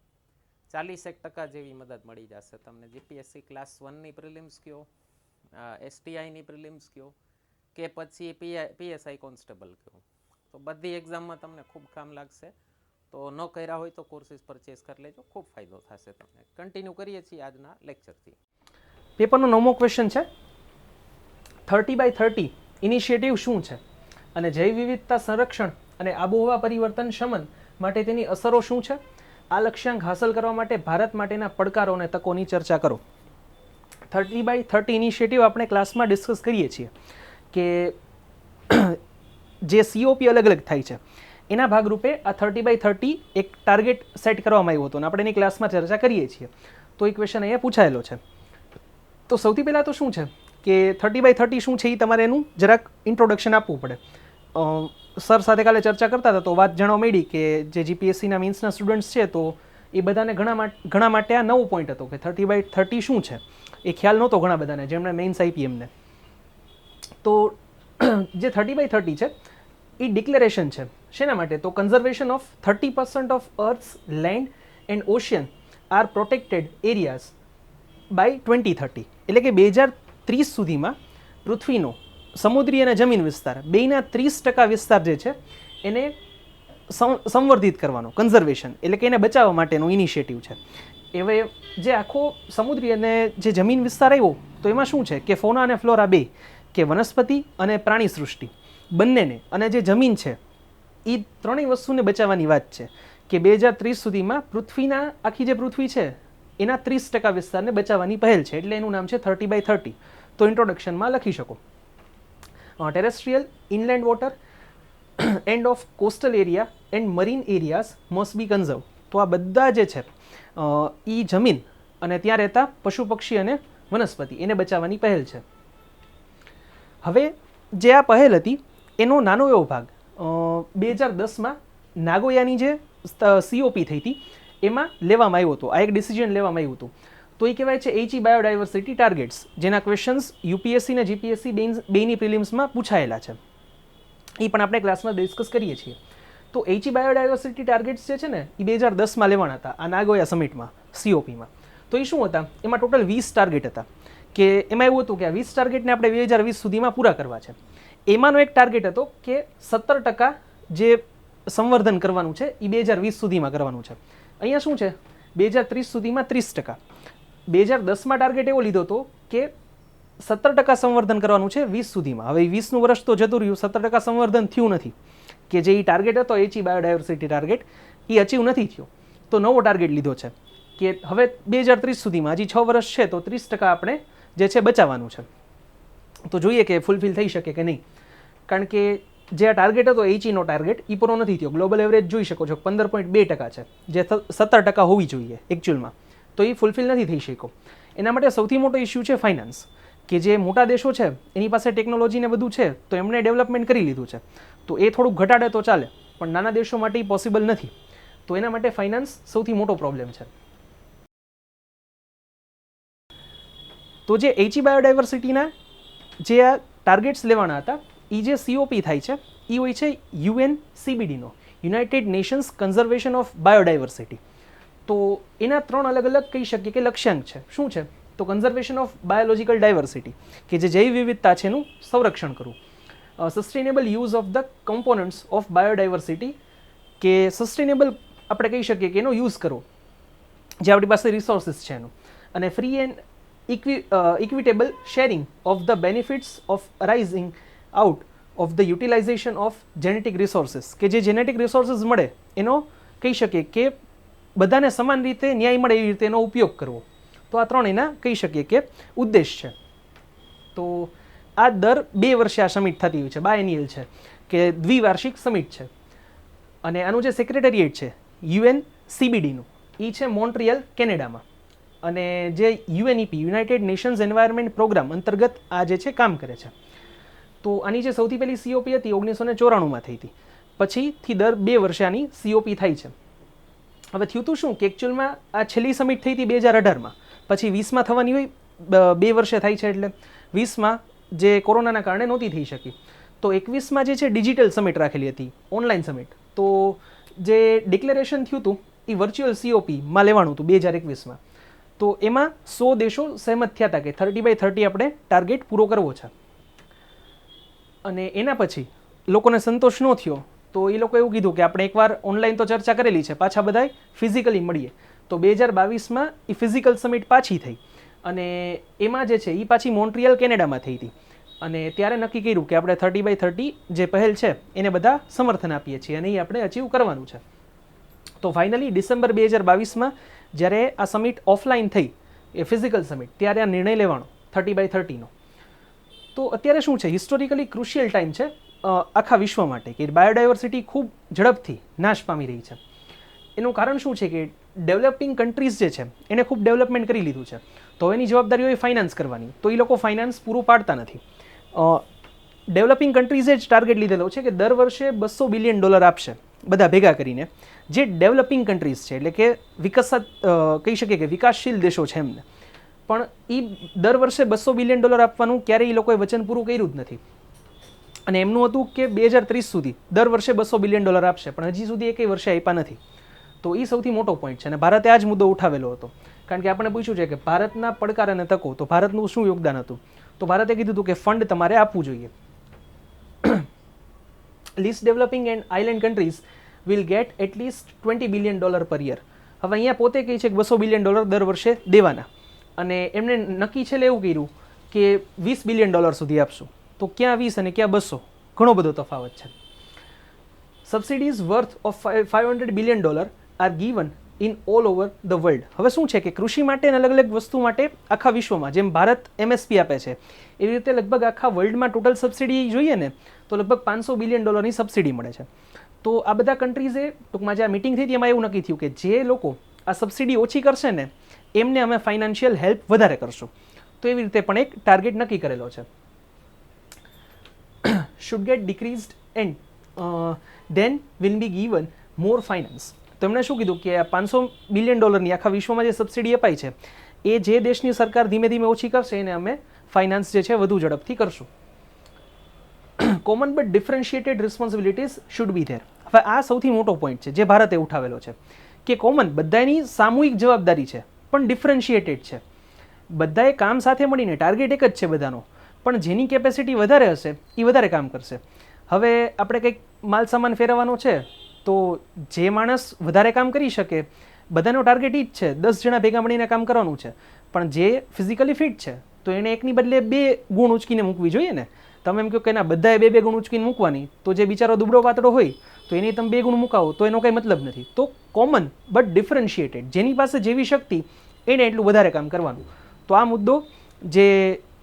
40% જેવી મદદ મળી જશે તમને. જીપીએસસી ક્લાસ 1ની પ્રિલિમ્સ કયો, STIની પ્રિલિમ્સ કયો, કે પછી PSI કોન્સ્ટેબલ કયો, તો બધી એક્ઝામમાં તમને ખૂબ કામ લાગશે. તો ન કર્યા હોય તો કોર્સીસ પરચેસ કરી લેજો, ખૂબ ફાયદો થશે તમને. કન્ટિન્યુ કરીએ છીએ આજના લેક્ચરથી. પેપરનો 9મો ક્વેશ્ચન છે, 30x30 ઇનિશિયેટિવ શું છે અને જૈવ વિવિધતા સંરક્ષણ અને આબોહવા પરિવર્તન શમન માટે તેની અસરો શું છે? આ લક્ષ્યાંક હાંસલ કરવા માટે ભારત માટેના પડકારો અને તકોની ચર્ચા કરો. 30x30 ઇનિશિયેટિવ આપણે ક્લાસમાં ડિસ્કસ કરીએ છીએ કે જે COP અલગ અલગ થાય છે, એના ભાગરૂપે આ 30x30 એક ટાર્ગેટ સેટ કરવામાં આવ્યો હતો અને આપણે એની ક્લાસમાં ચર્ચા કરીએ છીએ. તો એ ક્વેશ્ચન અહીંયા પૂછાયેલો છે. તો સૌથી પહેલાં તો શું છે કે 30x30 શું છે એ તમારે એનું જરાક ઇન્ટ્રોડક્શન આપવું પડે. સર સાથે કાલે ચર્ચા કરતા હતા તો વાત જાણવા મળી કે જે જીપીએસસીના મીન્સના સ્ટુડન્ટ્સ છે તો એ બધાને ઘણા માટે આ નવો પોઈન્ટ હતો કે 30x30 શું છે એ ખ્યાલ નહોતો ઘણા બધાને, જેમણે મેઇન્સ આપી એમને. તો જે 30x30 છે એ ડિક્લેરેશન છે. શેના માટે? તો conservation of 30% of earth's land and ocean are protected areas by 2030. એટલે કે 2030 સુધીમાં પૃથ્વીનો સમુદ્રી અને જમીન વિસ્તાર બેયના 30% વિસ્તાર જે છે એને સંવર્ધિત કરવાનો, કન્ઝર્વેશન એટલે કે એને બચાવવા માટેનો ઇનિશિયેટિવ છે. હવે જે આખો સમુદ્રી અને જે જમીન વિસ્તાર આવ્યો તો એમાં શું છે કે ફોના અને ફ્લોરા બે, કે વનસ્પતિ અને પ્રાણી સૃષ્ટિ બંનેને, અને જે જમીન છે એ ત્રણેય વસ્તુને બચાવવાની વાત છે કે 2030 સુધીમાં પૃથ્વીના, આખી જે પૃથ્વી છે એના 30% વિસ્તારને બચાવવાની પહેલ છે. એટલે એનું નામ છે 30x30. તો ઇન્ટ્રોડક્શનમાં લખી શકો. Terrestrial, inland water end of coastal area and marine areas must be conserve. તો આ બધા જે છે એ જમીન અને ત્યાં રહેતા પશુ પક્ષી અને વનસ્પતિ એને બચાવવાની પહેલ છે. હવે જે આ પહેલ હતી એનો નાનો એવો ભાગ 2010માં નાગોયાની જે COP થઈ હતી એમાં લેવામાં આવ્યો હતો. આ એક ડિસિઝન લેવામાં આવ્યું હતું. તો એ કહેવાય છે HE બાયોડાયવર્સિટી ટાર્ગેટ્સ, જેના ક્વેશ્ચન્સ UPSC અને GPSC બેની પ્રિલિમ્સમાં પૂછાયેલા છે. એ પણ આપણે ક્લાસમાં ડિસ્કસ કરીએ છીએ. તો HE બાયોડાયવર્સિટી ટાર્ગેટ્સ જે છે ને એ 2010માં લેવાના હતા આ નાગોયા સમિટમાં, COPમાં. તો એ શું હતા? એમાં ટોટલ 20 ટાર્ગેટ હતા. કે એમાં એવું હતું કે આ 20 ટાર્ગેટને આપણે 2020 સુધીમાં પૂરા કરવા છે. એમાંનો એક ટાર્ગેટ હતો કે 17% જે સંવર્ધન કરવાનું છે એ 2020 સુધીમાં કરવાનું છે. અહીંયા શું છે? 2030 સુધીમાં 30%. 2010માં ટાર્ગેટ એવો લીધો હતો કે 17% સંવર્ધન કરવાનું છે 20 સુધીમાં. હવે 20નું વર્ષ તો જતું રહ્યું, 17% સંવર્ધન થયું નથી, કે જે એ ટાર્ગેટ હતો એચી બાયોડાયવર્સિટી ટાર્ગેટ એ અચીવ નથી થયો. તો નવો ટાર્ગેટ લીધો છે કે હવે 2030 સુધીમાં, હજી 6 વર્ષ છે, તો 30% આપણે જે છે બચાવવાનું છે. તો જોઈએ કે ફૂલફિલ થઈ શકે કે નહીં, કારણ કે જે આ ટાર્ગેટ હતો એચઈનો ટાર્ગેટ એ પૂરો નથી થયો. ગ્લોબલ એવરેજ જોઈ શકો છો 15.2% છે, જે 17% હોવી જોઈએ એકચ્યુઅલમાં, તો એ ફૂલફિલ નથી થઈ શક્યો. એના માટે સૌથી મોટો ઇસ્યુ છે ફાઇનાન્સ, કે જે મોટા દેશો છે એની પાસે ટેકનોલોજીને બધું છે, તો એમણે ડેવલપમેન્ટ કરી લીધું છે, તો એ થોડુંક ઘટાડે તો ચાલે, પણ નાના દેશો માટે એ પોસિબલ નથી. તો એના માટે ફાઇનાન્સ સૌથી મોટો પ્રોબ્લેમ છે. તો જે એચઈ બાયોડાયવર્સિટીના જે આ ટાર્ગેટ્સ લેવાના હતા, એ જે COP થાય છે એ હોય છે UNCBDનો, United Nations conservation of biodiversity. તો એના 3 અલગ અલગ કહી શકીએ કે લક્ષ્યાંક છે. શું છે? તો કન્ઝર્વેશન ઓફ બાયોલોજિકલ ડાયવર્સિટી, કે જે જૈવ વિવિધતા છે એનું સંરક્ષણ કરવું. Sustainable use of the components of biodiversity, કે સસ્ટેનેબલ આપણે કહી શકીએ કે એનો યુઝ કરવો જે આપણી પાસે રિસોર્સિસ છે એનું. અને free and equitable sharing of the benefits of arising out of the utilisation of genetic resources, કે જે જેનેટિક રિસોર્સિસ મળે એનો કહી શકીએ કે બધાને સમાન રીતે ન્યાય મળે એવી રીતે એનો ઉપયોગ કરવો. તો આ 3 એના કહી શકીએ કે ઉદ્દેશ છે. તો આ દર 2 વર્ષે આ સમિટ થતી હોય છે, બાયએન્યુઅલ છે, કે દ્વિવાર્ષિક સમિટ છે. અને આનું જે સેક્રેટરીએટ છે UNCBDનું, એ છે મોન્ટ્રિયલ, કેનેડામાં. અને જે UNEP, United Nations environment programme અંતર્ગત આ જે છે કામ કરે છે. તો આની જે સૌથી પહેલી COP હતી 1994માં થઈ હતી, પછીથી દર 2 વર્ષે આની COP થાય છે. હવે થયું તું શું કે એકચ્યુઅલમાં આ છેલ્લી સમિટ થઈ હતી 2018માં, પછી 20માં થવાની હોય, 2 વર્ષે થાય છે, એટલે 20માં જે કોરોનાના કારણે નહોતી થઈ શકી. તો 21માં જે છે ડિજિટલ સમિટ રાખેલી હતી, ઓનલાઈન સમિટ. તો જે ડિક્લેરેશન થયું હતું એ વર્ચ્યુઅલ COPમાં લેવાનું હતું 2021માં. તો એમાં 100 દેશો સહેમત થયા હતા કે 30/30 આપણે ટાર્ગેટ પૂરો કરવો છે. અને એના પછી લોકોને સંતોષ ન થયો, તો એ લોકો એવું કીધું કે આપણે એકવાર ઓનલાઈન તો ચર્ચા કરેલી છે, પાછા બધાય ફિઝિકલી મળીએ. તો 2022માં એ ફિઝિકલ સમિટ પાછી થઈ, અને એમાં જે છે એ પાછી મોન્ટ્રિયલ, કેનેડામાં થઈ હતી. અને ત્યારે નક્કી કર્યું કે આપણે 30/30 જે પહેલ છે એને બધા સમર્થન આપીએ છીએ, અને એ આપણે અચીવ કરવાનું છે. તો ફાઇનલી ડિસેમ્બર 2022માં જ્યારે આ સમિટ ઓફલાઈન થઈ, એ ફિઝિકલ સમિટ, ત્યારે આ નિર્ણય લેવાનો 30/30નો. તો અત્યારે શું છે, હિસ્ટોરિકલી ક્રુશિયલ ટાઈમ છે આખા વિશ્વ માટે, કે બાયોડાયવર્સિટી ખૂબ ઝડપથી નાશ પામી રહી છે. એનું કારણ શું છે કે ડેવલપિંગ કન્ટ્રીઝ જે છે એને ખૂબ ડેવલપમેન્ટ કરી લીધું છે, તો એની જવાબદારી હોય ફાઇનાન્સ કરવાની, તો એ લોકો ફાઇનાન્સ પૂરું પાડતા નથી. ડેવલપિંગ કન્ટ્રીઝે જ ટાર્ગેટ લીધેલો છે કે દર વર્ષે $200 બિલિયન આપશે બધા ભેગા કરીને, જે ડેવલપિંગ કન્ટ્રીઝ છે, એટલે કે કહી શકીએ કે વિકાસશીલ દેશો છે એમને. પણ એ દર વર્ષે $200 બિલિયન આપવાનું ક્યારેય એ લોકોએ વચન પૂરું કર્યું જ નથી. અને એમનું હતું કે 2030 સુધી દર વર્ષે $200 બિલિયન આપશે, પણ હજી સુધી એકેય વર્ષે આપ્યા નથી. તો એ સૌથી મોટો પોઈન્ટ છે, અને ભારતે આ જ મુદ્દો ઉઠાવેલો હતો. કારણ કે આપણે પૂછ્યું છે કે ભારતના પડકાર અને તકો, તો ભારતનું શું યોગદાન હતું? તો ભારતે કીધું હતું કે ફંડ તમારે આપવું જોઈએ. Least developing and island countries will get at least $20 billion per year. હવે અહીંયા પોતે કહે છે કે $200 બિલિયન દર વર્ષે દેવાના, અને એમણે નક્કી છેલ્લે એવું કર્યું કે $20 બિલિયન સુધી આપશું. તો ક્યાં 20 અને ક્યાં 200, ઘણો બધો તફાવત છે. Subsidies worth of $500 billion R given in all over the world. હવે શું છે કે કૃષિ માટે અને અલગ અલગ વસ્તુ માટે આખા વિશ્વમાં જેમ ભારત MSP આપે છે, એવી રીતે લગભગ આખા વર્લ્ડમાં ટોટલ સબસિડી જોઈએ ને તો લગભગ $500 બિલિયન સબસિડી મળે છે. તો આ બધા કન્ટ્રીઝે ટૂંકમાં જે આ મિટિંગ થઈ હતી એમાં એવું નક્કી થયું કે જે લોકો આ સબસિડી ઓછી કરશે ને એમને અમે ફાઇનાન્શિયલ હેલ્પ વધારે કરશું. તો એવી રીતે પણ એક ટાર્ગેટ નક્કી કરેલો છે. should get decreased and then will be given more finance. તો એમણે શું કીધું કે આ $500 બિલિયન આખા વિશ્વમાં જે સબસિડી અપાય છે એ જે દેશની સરકાર ધીમે ધીમે ઓછી કરશે એને અમે ફાઇનાન્સ જે છે વધુ ઝડપથી કરશું. Common but differentiated responsibilities should be there. હવે આ સૌથી મોટો પોઈન્ટ છે જે ભારતે ઉઠાવેલો છે કે કોમન બધાની સામૂહિક જવાબદારી છે, પણ ડિફરન્શિએટેડ છે. બધાએ કામ સાથે મળીને, ટાર્ગેટ એક જ છે બધાનો, પણ જેની કેપેસિટી વધારે હશે એ વધારે કામ કરશે. હવે આપણે કંઈક માલ સામાન ફેરવવાનો છે તો જે માણસ વધારે કામ કરી શકે, બધાનો ટાર્ગેટ એ જ છે, 10 જણા ભેગા મળીને કામ કરવાનું છે, પણ જે ફિઝિકલી ફિટ છે તો એણે એકની બદલે 2 ગુણ ઉચકીને મૂકવી જોઈએ ને. તમે એમ કહો કે ના બધાએ 2 ગુણ ઉચકીને મૂકવાની, તો જે બિચારો દુબળો પાતળો હોય તો એને તમે 2 ગુણ મૂકાવો તો એનો કંઈ મતલબ નથી. તો કોમન બટ ડિફરન્શિએટેડ, જેની પાસે જેવી શક્તિ એને એટલું વધારે કામ કરવાનું. તો આ મુદ્દો જે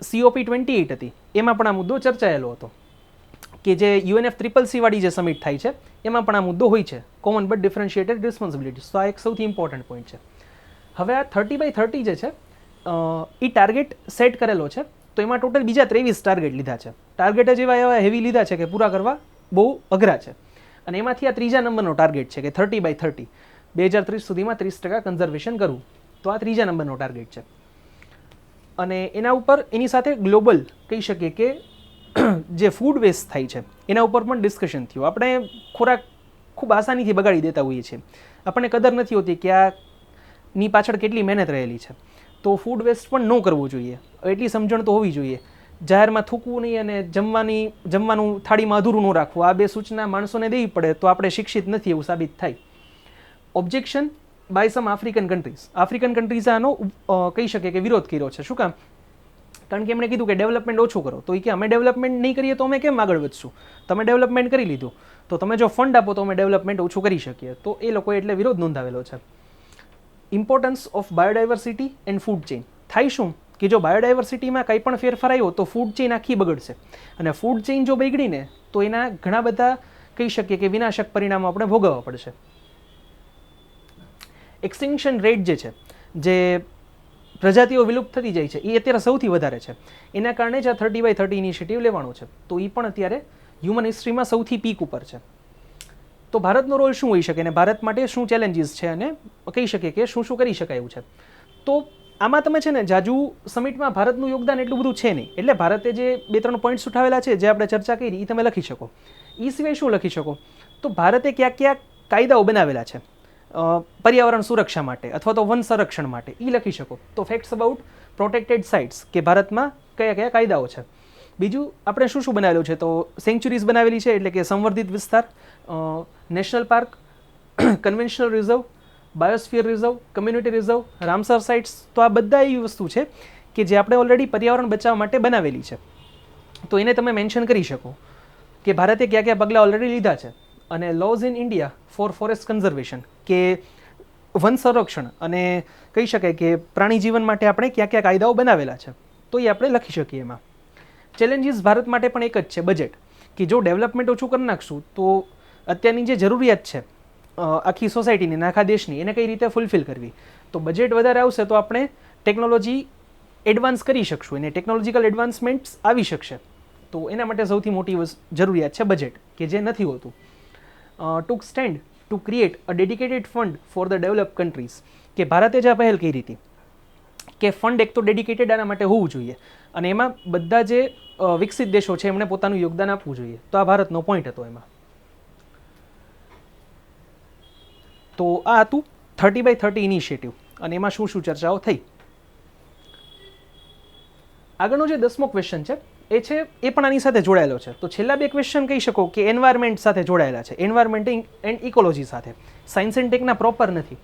COP28 હતી એમાં પણ આ મુદ્દો ચર્ચાયેલો હતો, કે જે UNFCCC વાળી જે સમિટ થાય છે એમાં પણ આ મુદ્દો હોય છે, કોમન બટ ડિફરન્શિએટેડ રિસ્પોન્સિબિલિટીઝ. તો આ એક સૌથી ઇમ્પોર્ટન્ટ પોઈન્ટ છે. હવે આ 30/30 જે છે એ ટાર્ગેટ સેટ કરેલો છે, તો એમાં ટોટલ બીજા 23 ટાર્ગેટ લીધા છે. ટાર્ગેટ જ એવા હેવી લીધા છે કે પૂરા કરવા બહુ અઘરા છે, અને એમાંથી આ 3જા નંબરનો ટાર્ગેટ છે કે 30/30 2030 સુધીમાં 30% કન્ઝર્વેશન કરવું. તો આ 3જા નંબરનો ટાર્ગેટ છે, અને એના ઉપર એની સાથે ગ્લોબલ કહી શકીએ કે જે ફૂડ વેસ્ટ થાય છે એના ઉપર પણ ડિસ્કશન થયું. આપણે ખોરાક ખૂબ આસાનીથી બગાડી દેતા હોઈએ છીએ, આપણને કદર નથી હોતી કે આની પાછળ કેટલી મહેનત રહેલી છે. તો ફૂડ વેસ્ટ પણ ન કરવું જોઈએ, એટલી સમજણ તો હોવી જોઈએ. જાહેરમાં થૂકવું નહીં અને જમવાનું થાળીમાં અધૂરું ન રાખવું, આ 2 સૂચના માણસોને દેવી પડે તો આપણે શિક્ષિત નથી એવું સાબિત થાય. Objection by some African countries, African કન્ટ્રીઝે આનો કહી શકે કે વિરોધ કર્યો છે. શું કામ? કારણ કે એમણે કીધું કે ડેવલપમેન્ટ ઓછું કરો. તો એ કે અમે ડેવલપમેન્ટ નહીં કરીએ તો અમે કેમ આગળ વધશું? તમે ડેવલપમેન્ટ કરી લીધું તો તમે જો ફંડ આપો તો અમે ડેવલપમેન્ટ ઓછું કરી શકીએ. તો એ લોકોએ એટલે વિરોધ નોંધાવેલો છે. Importance of biodiversity and food chain. થાય શું કે જો બાયોડાયવર્સિટીમાં કંઈ પણ ફેરફાર આવ્યો તો ફૂડ ચેઇન આખી બગડશે, અને ફૂડ ચેઇન જો બગડીને તો એના ઘણા બધા કહી શકીએ કે વિનાશક પરિણામો આપણે ભોગવવા પડશે. એક્સટિંક્શન રેટ જે છે, જે પ્રજાતિઓ વિલુપ્ત થતી જાય છે એ અત્યારે સૌથી વધારે છે. એના કારણે જ આ 30/30 ઇનિશિયેટિવ લેવાનો છે. તો એ પણ અત્યારે હ્યુમન હિસ્ટ્રીમાં સૌથી પીક ઉપર છે. તો ભારતનો રોલ શું હોઈ શકે અને ભારત માટે શું ચેલેન્જીસ છે અને કહી શકીએ કે શું કરી શકાય એવું છે. તો આમાં તમે છે ને જાજુ સમિટમાં ભારતનું યોગદાન એટલું બધું છે નહીં, એટલે ભારતે જે 2-3 પોઈન્ટ્સ ઉઠાવેલા છે જે આપણે ચર્ચા કરી એ તમે લખી શકો. એ સિવાય શું લખી શકો? તો ભારતે ક્યાંક ક્યાંક કાયદાઓ બનાવેલા છે પર્યાવરણ સુરક્ષા માટે અથવા તો વન સંરક્ષણ માટે, એ લખી શકો. તો ફેક્ટ્સ અબાઉટ પ્રોટેક્ટેડ સાઇટ્સ, કે ભારતમાં કયા કયા કાયદાઓ છે. બીજું આપણે શું શું બનાવેલું છે? તો સેન્ચ્યુરીઝ બનાવેલી છે, એટલે કે સંવર્ધિત વિસ્તાર, national park, conventional reserve, biosphere reserve, community reserve, Ramsar sites. તો આ બધા એવી વસ્તુ છે કે જે આપણે ઓલરેડી પર્યાવરણ બચાવવા માટે બનાવેલી છે. તો એને તમે મેન્શન કરી શકો કે ભારતે કયા કયા પગલાં ઓલરેડી લીધા છે. અને lose in India four forest conservation, કે વન સંરક્ષણ અને કહી શકાય કે પ્રાણી જીવન માટે આપણે કયા કયા કાયદાઓ બનાવેલા છે, તો એ આપણે લખી શકીએ. એમાં ચેલેન્જીસ ભારત માટે પણ એક જ છે, બજેટ. કે જો ડેવલપમેન્ટ ઓછું કરી નાખશું તો અત્યારની જે જરૂરિયાત છે આખી સોસાયટીની અને આખા દેશની, એને કઈ રીતે ફૂલફિલ કરવી. તો બજેટ વધારે આવશે તો આપણે ટેકનોલોજી એડવાન્સ કરી શકશું, એને ટેકનોલોજીકલ એડવાન્સમેન્ટ્સ આવી શકશે. તો એના માટે સૌથી મોટી જરૂરિયાત છે બજેટ, કે જે નથી હોતું. Took stand to create a dedicated fund for the develop countries, કે ભારતે જે પહેલ કરી હતી કે ફંડ એક તો ડેડિકેટેડ આના માટે હોવું જોઈએ, અને એમાં બધા જે વિકસિત દેશો છે એમણે પોતાનું યોગદાન આપવું જોઈએ. તો આ ભારતનો પોઈન્ટ હતો એમાં. તો આ હતું 30/30 ઇનિશિયેટિવ, અને એમાં શું શું ચર્ચાઓ થઈ. આગળનો જે 10મો ક્વેશ્ચન છે એ પણ આની સાથે જોડાયેલો છે. તો છેલ્લા 2 ક્વેશ્ચન કહી શકો કે એન્વાયરમેન્ટ સાથે જોડાયેલા છે, એન્વાયરમેન્ટ એન્ડ ઇકોલોજી સાથે. સાયન્સ એન્ડ ટેકના પ્રોપર નથી.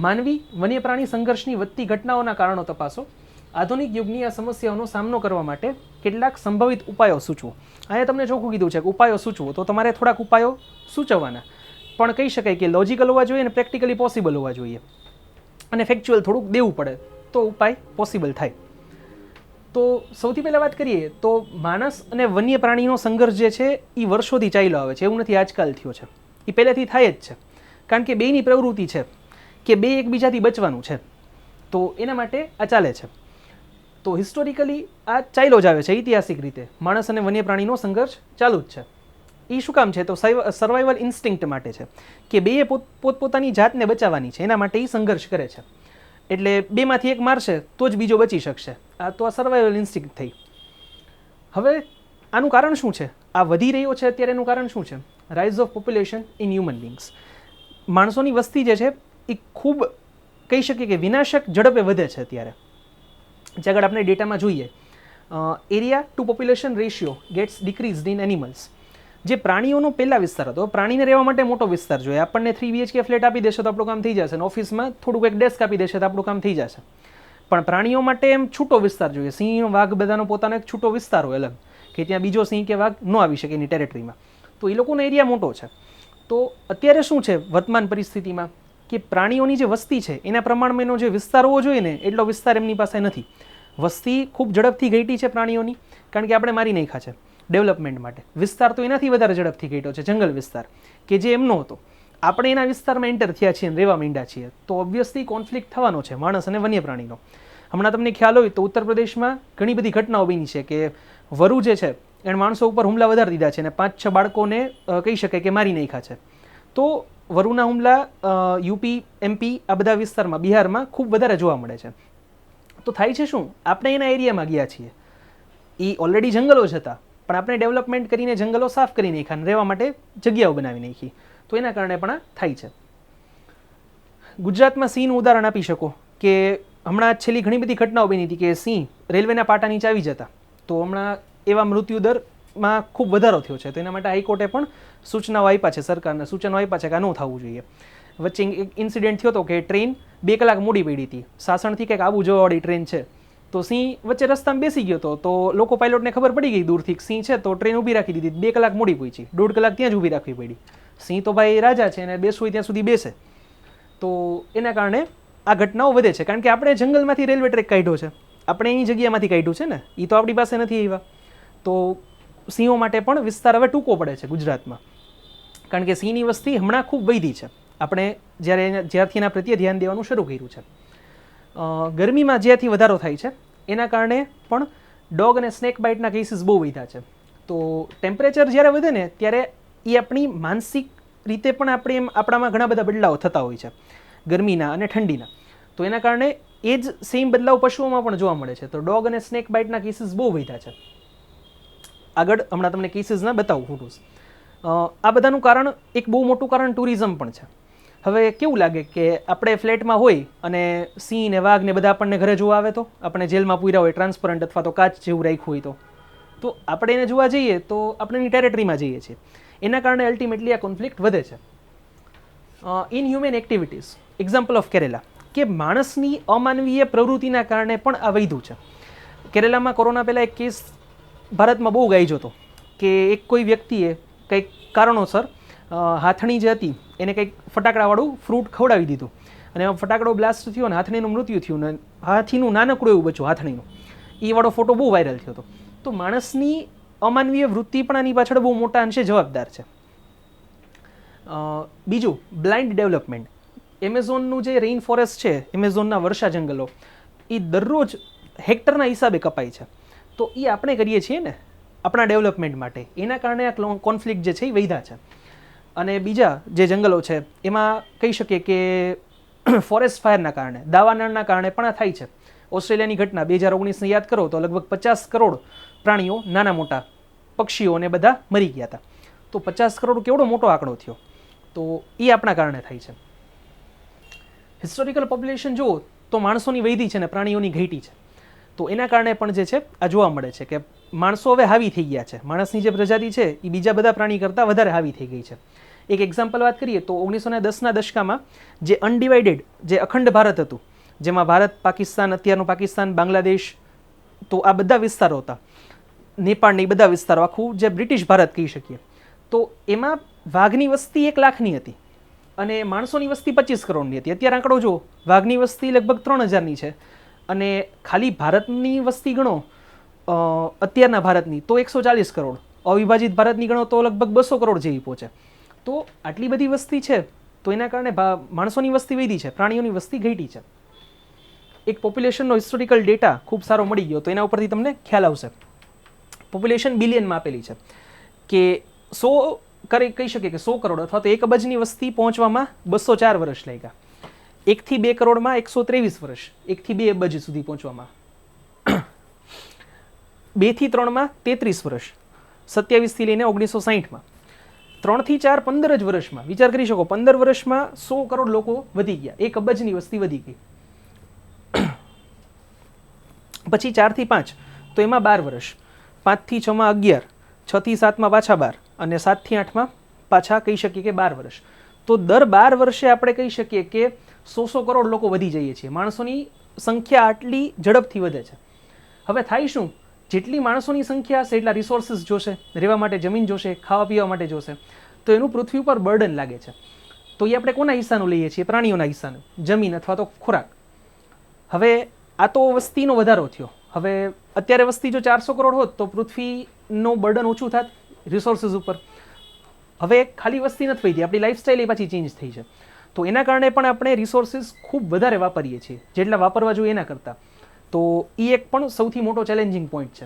માનવી વન્ય પ્રાણી સંઘર્ષની વધતી ઘટનાઓના કારણો તપાસો. આધુનિક યુગની આ સમસ્યાઓનો સામનો કરવા માટે કેટલાક સંભવિત ઉપાયો સૂચવો. અહીંયા તમને ચોખ્ખું કીધું છે કે ઉપાયો સૂચવો, તો તમારે થોડાક ઉપાયો સૂચવવાના, પણ કહી શકાય કે લોજિકલ હોવા જોઈએ અને પ્રેક્ટિકલી પોસિબલ હોવા જોઈએ, અને ફેક્ચ્યુઅલ થોડુંક દેવું પડે તો ઉપાય પોસિબલ થાય. તો સૌથી પહેલાં વાત કરીએ તો માણસ અને વન્ય પ્રાણીનો સંઘર્ષ જે છે એ વર્ષોથી ચાલ્યો આવે છે, એવું નથી આજકાલ થયો છે. એ પહેલેથી થાય જ છે, કારણ કે બેની પ્રવૃત્તિ છે કે બે એકબીજાથી બચવાનું છે. તો એના માટે આ ચાલે છે. તો હિસ્ટોરિકલી આ ચાલ્યો જ આવે છે, ઐતિહાસિક રીતે માણસ અને વન્ય પ્રાણીનો સંઘર્ષ ચાલુ જ છે. એ શું કામ છે? તો સર્વાઈવલ ઇન્સ્ટિંક્ટ માટે છે, કે બેએ પોતપોતાની જાતને બચાવવાની છે, એના માટે એ સંઘર્ષ કરે છે. એટલે બેમાંથી એક મારશે તો જ બીજો બચી શકશે. તો આ સર્વાઈવલ ઇન્સ્ટિંક્ટ થઈ. હવે આનું કારણ શું છે? આ વધી રહ્યો છે અત્યારે, એનું કારણ શું છે? Rise of population in human beings. માણસોની વસ્તી જે છે એ ખૂબ કહી શકીએ કે વિનાશક ઝડપે વધે છે અત્યારે. જે આગળ આપણે ડેટામાં જોઈએ, area to population ratio gets decreased in animals. જે પ્રાણીઓનો પહેલા વિસ્તાર હતો, પ્રાણીને રહેવા માટે મોટો વિસ્તાર જોઈએ. આપણને 3 BHK ફ્લેટ આપી દેશે તો આપણું કામ થઈ જશે, અને ઓફિસમાં થોડુંક એક ડેસ્ક આપી દેશે તો આપણું કામ થઈ જશે. પણ પ્રાણીઓ માટે એમ છૂટો વિસ્તાર જોઈએ. સિંહ, વાઘ બધાનો પોતાનો એક છૂટો વિસ્તાર હોય અલગ, કે ત્યાં બીજો સિંહ કે વાઘ ન આવી શકે એની ટેરેટરીમાં. તો એ લોકોનો એરિયા મોટો છે. તો અત્યારે શું છે વર્તમાન પરિસ્થિતિમાં કે પ્રાણીઓની જે વસ્તી છે એના પ્રમાણમાં એનો જે વિસ્તાર હોવો જોઈએ ને એટલો વિસ્તાર એમની પાસે નથી. વસ્તી ખૂબ ઝડપથી ઘટી છે પ્રાણીઓની, કારણ કે આપણે મારી નાખ્યા છે ડેવલપમેન્ટ માટે. વિસ્તાર તો એનાથી વધારે ઝડપથી ઘટ્યો છે, જંગલ વિસ્તાર, કે જે એમનો હતો. આપણે એના વિસ્તારમાં એન્ટર થયા છીએ અને રહેવા માંડ્યા છીએ, તો ઓબ્વિયસલી કોન્ફ્લિક્ટ થવાનો છે માણસ અને વન્ય પ્રાણીનો. હમણાં તમને ખ્યાલ હોય તો ઉત્તર પ્રદેશમાં ઘણી બધી ઘટનાઓ બની છે કે વરુ જે છે એણે માણસો ઉપર હુમલા વધારી દીધા છે અને 5-6 બાળકોને કહી શકાય કે મારી નાખ્યા છે. તો વરુના હુમલા યુપી, એમપી આ બધા વિસ્તારમાં, બિહારમાં ખૂબ વધારે જોવા મળે છે. તો થાય છે શું, આપણે એના એરિયામાં ગયા છીએ. એ ઓલરેડી જંગલો જ હતા, પણ આપણે ડેવલપમેન્ટ કરીને જંગલો સાફ કરી નાખ્યા અને રહેવા માટે જગ્યાઓ બનાવી નાખી. તો એના કારણે પણ આ થાય છે. ગુજરાતમાં સિંહનું ઉદાહરણ આપી શકો કે હમણાં છેલ્લી ઘણી બધી ઘટનાઓ બની હતી કે સિંહ રેલવેના પાટા નીચે આવી જતા. તો હમણાં એવા મૃત્યુદરમાં ખૂબ વધારો થયો છે. તો એના માટે હાઈકોર્ટે પણ સૂચનાઓ આપ્યા છે, સરકારને સૂચનો આપ્યા છે કે આ ન થવું જોઈએ. વચ્ચે એક ઇન્સિડન્ટ થયો હતો કે ટ્રેન 2 કલાક મોડી પડી હતી. સાસણથી કંઈક આબુ જવાવાળી ટ્રેન છે, તો સિંહ વચ્ચે રસ્તામાં બેસી ગયો હતો. તો લોકો પાયલોટને ખબર પડી ગઈ દૂરથી સિંહ છે, તો ટ્રેન ઊભી રાખી દીધી. 2 કલાક મોડી પહોંચી, 1.5 કલાક ત્યાં જ ઊભી રાખવી પડી. સિંહ તો ભાઈ રાજા છે અને બેસવું હોય ત્યાં સુધી બેસે. તો એના કારણે આ ઘટનાઓ વધે છે, કારણ કે આપણે જંગલમાંથી રેલવે ટ્રેક કાઢ્યો છે, આપણે એની જગ્યામાંથી કાઢ્યું છે ને, એ તો આપણી પાસે નથી આવ્યા. તો સિંહો માટે પણ વિસ્તાર હવે ટૂંકો પડે છે ગુજરાતમાં, કારણ કે સિંહની વસ્તી હમણાં ખૂબ વધી છે. આપણે જ્યારથી એના પ્રત્યે ધ્યાન દેવાનું શરૂ કર્યું છે. ગરમીમાં જ્યાંથી વધારો થાય છે એના કારણે પણ ડોગ અને સ્નેક બાઇટના કેસીસ બહુ વધ્યા છે. તો ટેમ્પરેચર જ્યારે વધે ને ત્યારે એ આપણી માનસિક રીતે પણ આપણામાં ઘણા બધા બદલાવ થતા હોય છે, ગરમીના અને ઠંડીના. તો એના કારણે એ જ સેમ બદલાવ પશુઓમાં પણ જોવા મળે છે. તો ડોગ અને સ્નેક બાઇટના કેસીસ બહુ વધ્યા છે. આગળ હમણાં તમને કેસીસના બતાવું ફોટોસ. આ બધાનું કારણ, એક બહુ મોટું કારણ ટુરિઝમ પણ છે. હવે કેવું લાગે કે આપણે ફ્લેટમાં હોય અને સિંહ ને વાઘ ને બધા આપણને ઘરે જોવા આવે, તો આપણે જેલમાં પૂર્યા હોય ટ્રાન્સપરન્ટ અથવા તો કાચ જેવું રાખ્યું હોય, તો આપણે એને જોવા જઈએ તો આપણે એની ટેરેટરીમાં જઈએ છીએ. એના કારણે અલ્ટિમેટલી આ કોન્ફ્લિક્ટ વધે છે. ઇનહ્યુમેન એક્ટિવિટીઝ, એક્ઝામ્પલ ઓફ કેરેલા, કે માણસની અમાનવીય પ્રવૃત્તિના કારણે પણ આ વધ્યું છે. કેરેલામાં કોરોના પહેલાં એક કેસ ભારતમાં બહુ ગાયજો હતો કે એક કોઈ વ્યક્તિએ કંઈક કારણોસર હાથણી જે હતી એને કંઈક ફટાકડાવાળું ફ્રૂટ ખવડાવી દીધું અને ફટાકડો બ્લાસ્ટ થયો અને હાથણીનું મૃત્યુ થયું ને હાથીનું નાનકડું એવું બચ્યું હાથણીનું. એ વાળો ફોટો બહુ વાયરલ થયો હતો. તો માણસની અમાનવીય વૃત્તિ પણ આની પાછળ બહુ મોટા અંશે જવાબદાર છે. બીજું, બ્લાઇન્ડ ડેવલપમેન્ટ. એમેઝોનનું જે રેઇન ફોરેસ્ટ છે, એમેઝોનના વર્ષા જંગલો, એ દરરોજ હેક્ટરના હિસાબે કપાય છે. તો એ આપણે કરીએ છીએ ને આપણા ડેવલપમેન્ટ માટે, એના કારણે આ કોન્ફ્લિક્ટ જે છે એ વધ્યા છે. અને બીજા જે જંગલો છે એમાં કહી શકીએ કે ફોરેસ્ટ ફાયરના કારણે, દાવાનળના કારણે પણ આ થાય છે. ઓસ્ટ્રેલિયાની ઘટના 2019ની યાદ કરો તો લગભગ 50 કરોડ પ્રાણીઓ, નાના મોટા પક્ષીઓ ને બધા મરી ગયા હતા. તો 50 કરોડ કેવડો મોટો આંકડો થયો. તો એ આપણા કારણે થાય છે. હિસ્ટોરિકલ પોપ્યુલેશન જુઓ તો માણસોની વૈધી છે ને પ્રાણીઓની ઘટી છે. તો એના કારણે પણ જે છે આ જોવા મળે છે કે માણસો હવે હાવી થઈ ગયા છે. માણસની જે પ્રજાતિ છે એ બીજા બધા પ્રાણી કરતાં વધારે હાવી થઈ ગઈ છે. એક એક્ઝામ્પલ વાત કરીએ તો 1910ના દશકામાં જે અનડિવાઇડેડ, જે અખંડ ભારત હતું, જેમાં ભારત, પાકિસ્તાન, અત્યારનું પાકિસ્તાન, બાંગ્લાદેશ, તો આ બધા વિસ્તારો હતા, નેપાળને એ બધા વિસ્તારો, આખું જે બ્રિટિશ ભારત કહી શકીએ. તો એમાં વાઘની વસ્તી 1 લાખની હતી અને માણસોની વસ્તી 25 કરોડની હતી. અત્યારે આંકડો જો, વાઘની વસ્તી લગભગ 3000ની છે અને ખાલી ભારતની વસ્તી ગણો અત્યારના ભારતની તો 140 કરોડ, અવિભાજિત ભારતની ગણો તો લગભગ 200 કરોડ જેવી પહોંચે. તો આટલી બધી વસ્તી છે, તો એના કારણે માણસોની વસ્તી વધી છે, પ્રાણીઓની વસ્તી ઘટી છે. એક પોપ્યુલેશનનો હિસ્ટોરિકલ ડેટા ખૂબ સારો મળી ગયો, તો એના ઉપરથી તમને ખ્યાલ આવશે. પોપ્યુલેશન બિલિયનમાં આપેલી છે કે 100 કહી શકીએ કે 100 કરોડ અથવા તો 1 અબજની વસ્તી પહોંચવામાં 204 વર્ષ લાગ્યા. 1 થી 2 કરોડમાં 123 વર્ષ, 1 થી 2 અબજ સુધી પહોંચવામાં. 2 થી 3માં 33 વર્ષ, 27 થી લઈને 1960માં. 3 થી 4 15 જ વર્ષમાં, વિચાર કરી શકો, 15 વર્ષમાં 100 કરોડ લોકો વધી ગયા, 1 અબજની વસ્તી વધી ગઈ. પછી 4 થી 5 તો એમાં 12 વર્ષ, 5 થી 6માં 11, 6 થી 7માં પાછા 12 અને 7 થી 8માં પાછા કહી શકીએ કે 12 વર્ષ. તો દર 12 વર્ષે આપણે કહી શકીએ કે 100 કરોડ લોકો વધી જઈએ છીએ, માણસોની સંખ્યા આટલી ઝડપથી વધે છે. હવે થાય શું, જેટલી માણસોની સંખ્યા હશે એટલા રિસોર્સિસ જોશે, રહેવા માટે જમીન જોશે, ખાવા પીવા માટે જોશે, તો એનું પૃથ્વી ઉપર બર્ડન લાગે છે. તો એ આપણે કોના હિસ્સાનું લઈએ છીએ? પ્રાણીઓના હિસ્સાનું, જમીન અથવા તો ખોરાક. હવે આ તો વસ્તીનો વધારો થયો. હવે અત્યારે વસ્તી જો 400 કરોડ હોત તો પૃથ્વીનો બર્ડન ઓછું થાત રિસોર્સિસ ઉપર. હવે ખાલી વસ્તી નથી વધી, આપણી લાઈફસ્ટાઈલ એ પાછી ચેન્જ થઈ છે. તો એના કારણે પણ આપણે રિસોર્સિસ ખૂબ વધારે વાપરીએ છીએ, જેટલા વાપરવા જોઈએ એના કરતાં. તો એ એક પણ સૌથી મોટો ચેલેન્જિંગ પોઈન્ટ છે.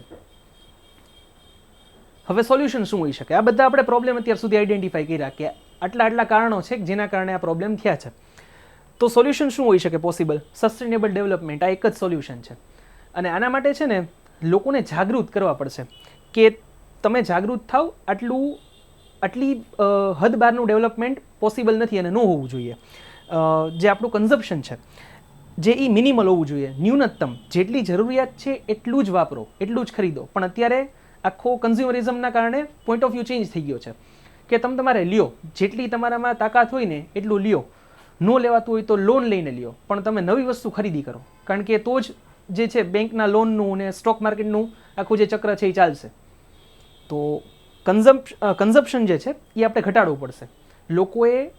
હવે સોલ્યુશન શું હોઈ શકે? આ બધા આપણે પ્રોબ્લેમ અત્યાર સુધી આઈડેન્ટિફાઈ કર્યા કે આટલા કારણો છે જેના કારણે આ પ્રોબ્લેમ થયા છે. તો સોલ્યુશન શું હોઈ શકે પોસિબલ? સસ્ટેનેબલ ડેવલપમેન્ટ, આ એક જ સોલ્યુશન છે. અને આના માટે છે ને લોકોને જાગૃત કરવા પડશે કે તમે જાગૃત થાવ, આટલી હદ બહારનું ડેવલપમેન્ટ પોસિબલ નથી અને ન હોવું જોઈએ. જે આપણું કન્ઝપ્શન છે જે એ મિનિમલ હોવું જોઈએ, ન્યૂનતમ. જેટલી જરૂરિયાત છે એટલું જ વાપરો, એટલું જ ખરીદો. પણ અત્યારે આખો કન્ઝ્યુમરિઝમના કારણે પોઈન્ટ ઓફ વ્યૂ ચેન્જ થઈ ગયો છે કે તમારે લ્યો, જેટલી તમારામાં તાકાત હોય ને એટલું લ્યો, ન લેવાતું હોય તો લોન લઈને લ્યો, પણ તમે નવી વસ્તુ ખરીદી કરો, કારણ કે તો જ જે છે બેંકના લોનનું ને સ્ટોક માર્કેટનું આખું જે ચક્ર છે એ ચાલશે. તો કન્ઝપ્શન જે છે એ આપણે ઘટાડવું પડશે. લોકોએ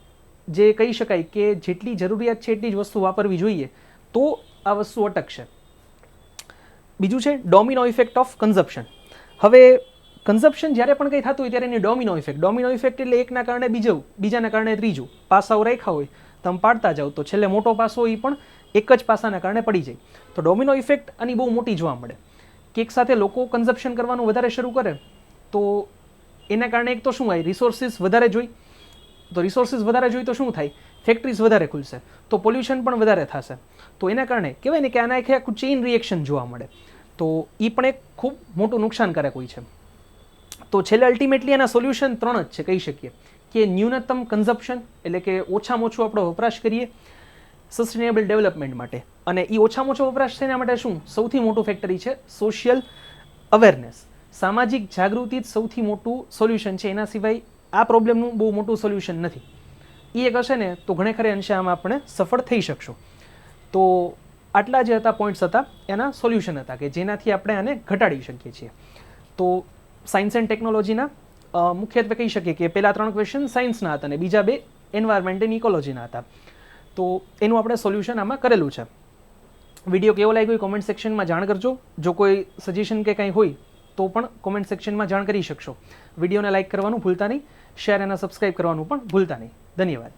જે કહી શકાય કે જેટલી જરૂરિયાત છે એટલી જ વસ્તુ વાપરવી જોઈએ, તો આ વસ્તુ અટકશે. બીજું છે ડોમિનો ઇફેક્ટ ઓફ કન્ઝપ્શન. હવે કન્ઝપ્શન જ્યારે પણ કંઈ થતું હોય ત્યારે એની ડોમિનો ઇફેક્ટ એટલે એકના કારણે બીજું, બીજાના કારણે ત્રીજું, પાસાઓ રાખ્યા હોય તમે પાડતા જાઓ તો છેલ્લે મોટો પાસો એ પણ એક જ પાસાના કારણે પડી જાય. તો ડોમિનો ઇફેક્ટ આની બહુ મોટી જોવા મળે કે એક સાથે લોકો કન્ઝપ્શન કરવાનું વધારે શરૂ કરે તો એના કારણે એક તો શું થાય, રિસોર્સિસ વધારે જોઈ. તો રિસોર્સિસ વધારે જોઈ તો શું થાય? ફેક્ટરીઝ વધારે ખુલશે તો પોલ્યુશન પણ વધારે થશે. તો એના કારણે કહેવાય ને કે આના એક આખું ચેઇન રિએક્શન જોવા મળે. તો એ પણ એક ખૂબ મોટું નુકસાનકારક હોય છે. તો છેલ્લે અલ્ટિમેટલી એના સોલ્યુશન 3 જ છે કહી શકીએ કે ન્યૂનતમ કન્ઝપ્શન એટલે કે ઓછામાં ઓછું આપણો વપરાશ કરીએ સસ્ટેનેબલ ડેવલપમેન્ટ માટે. અને એ ઓછામાં ઓછો વપરાશ થયા માટે શું સૌથી મોટું ફેક્ટરી છે? સોશિયલ અવેરનેસ, સામાજિક જાગૃતિ જ સૌથી મોટું સોલ્યુશન છે. એના સિવાય આ પ્રોબ્લેમનું બહુ મોટું સોલ્યુશન નથી. એ એક હશે ને તો ઘણે ખરે અંશે આમાં આપણે સફળ થઈ શકશું. તો આટલા જે હતા પોઈન્ટ્સ હતા એના સોલ્યુશન હતા કે જેનાથી આપણે આને ઘટાડી શકીએ છીએ. તો સાયન્સ એન્ડ ટેકનોલોજીના મુખ્યત્વે કહી શકીએ કે પહેલા 3 ક્વેશ્ચન સાયન્સના હતા અને બીજા 2 એન્વાયરમેન્ટ એન્ડ ઇકોલોજીના હતા. તો એનું આપણે સોલ્યુશન આમાં કરેલું છે. વિડીયો કેવો લાગ્યો એ કોમેન્ટ સેક્શનમાં જાણ કરજો. જો કોઈ સજેશન કે કંઈ હોય તો પણ કોમેન્ટ સેક્શનમાં જાણ કરી શકશો. વિડીયોને લાઇક કરવાનું ભૂલતા નહીં, શેર અને સબસ્ક્રાઇબ કરવાનું પણ ભૂલતા નહીં. ધન્યવાદ.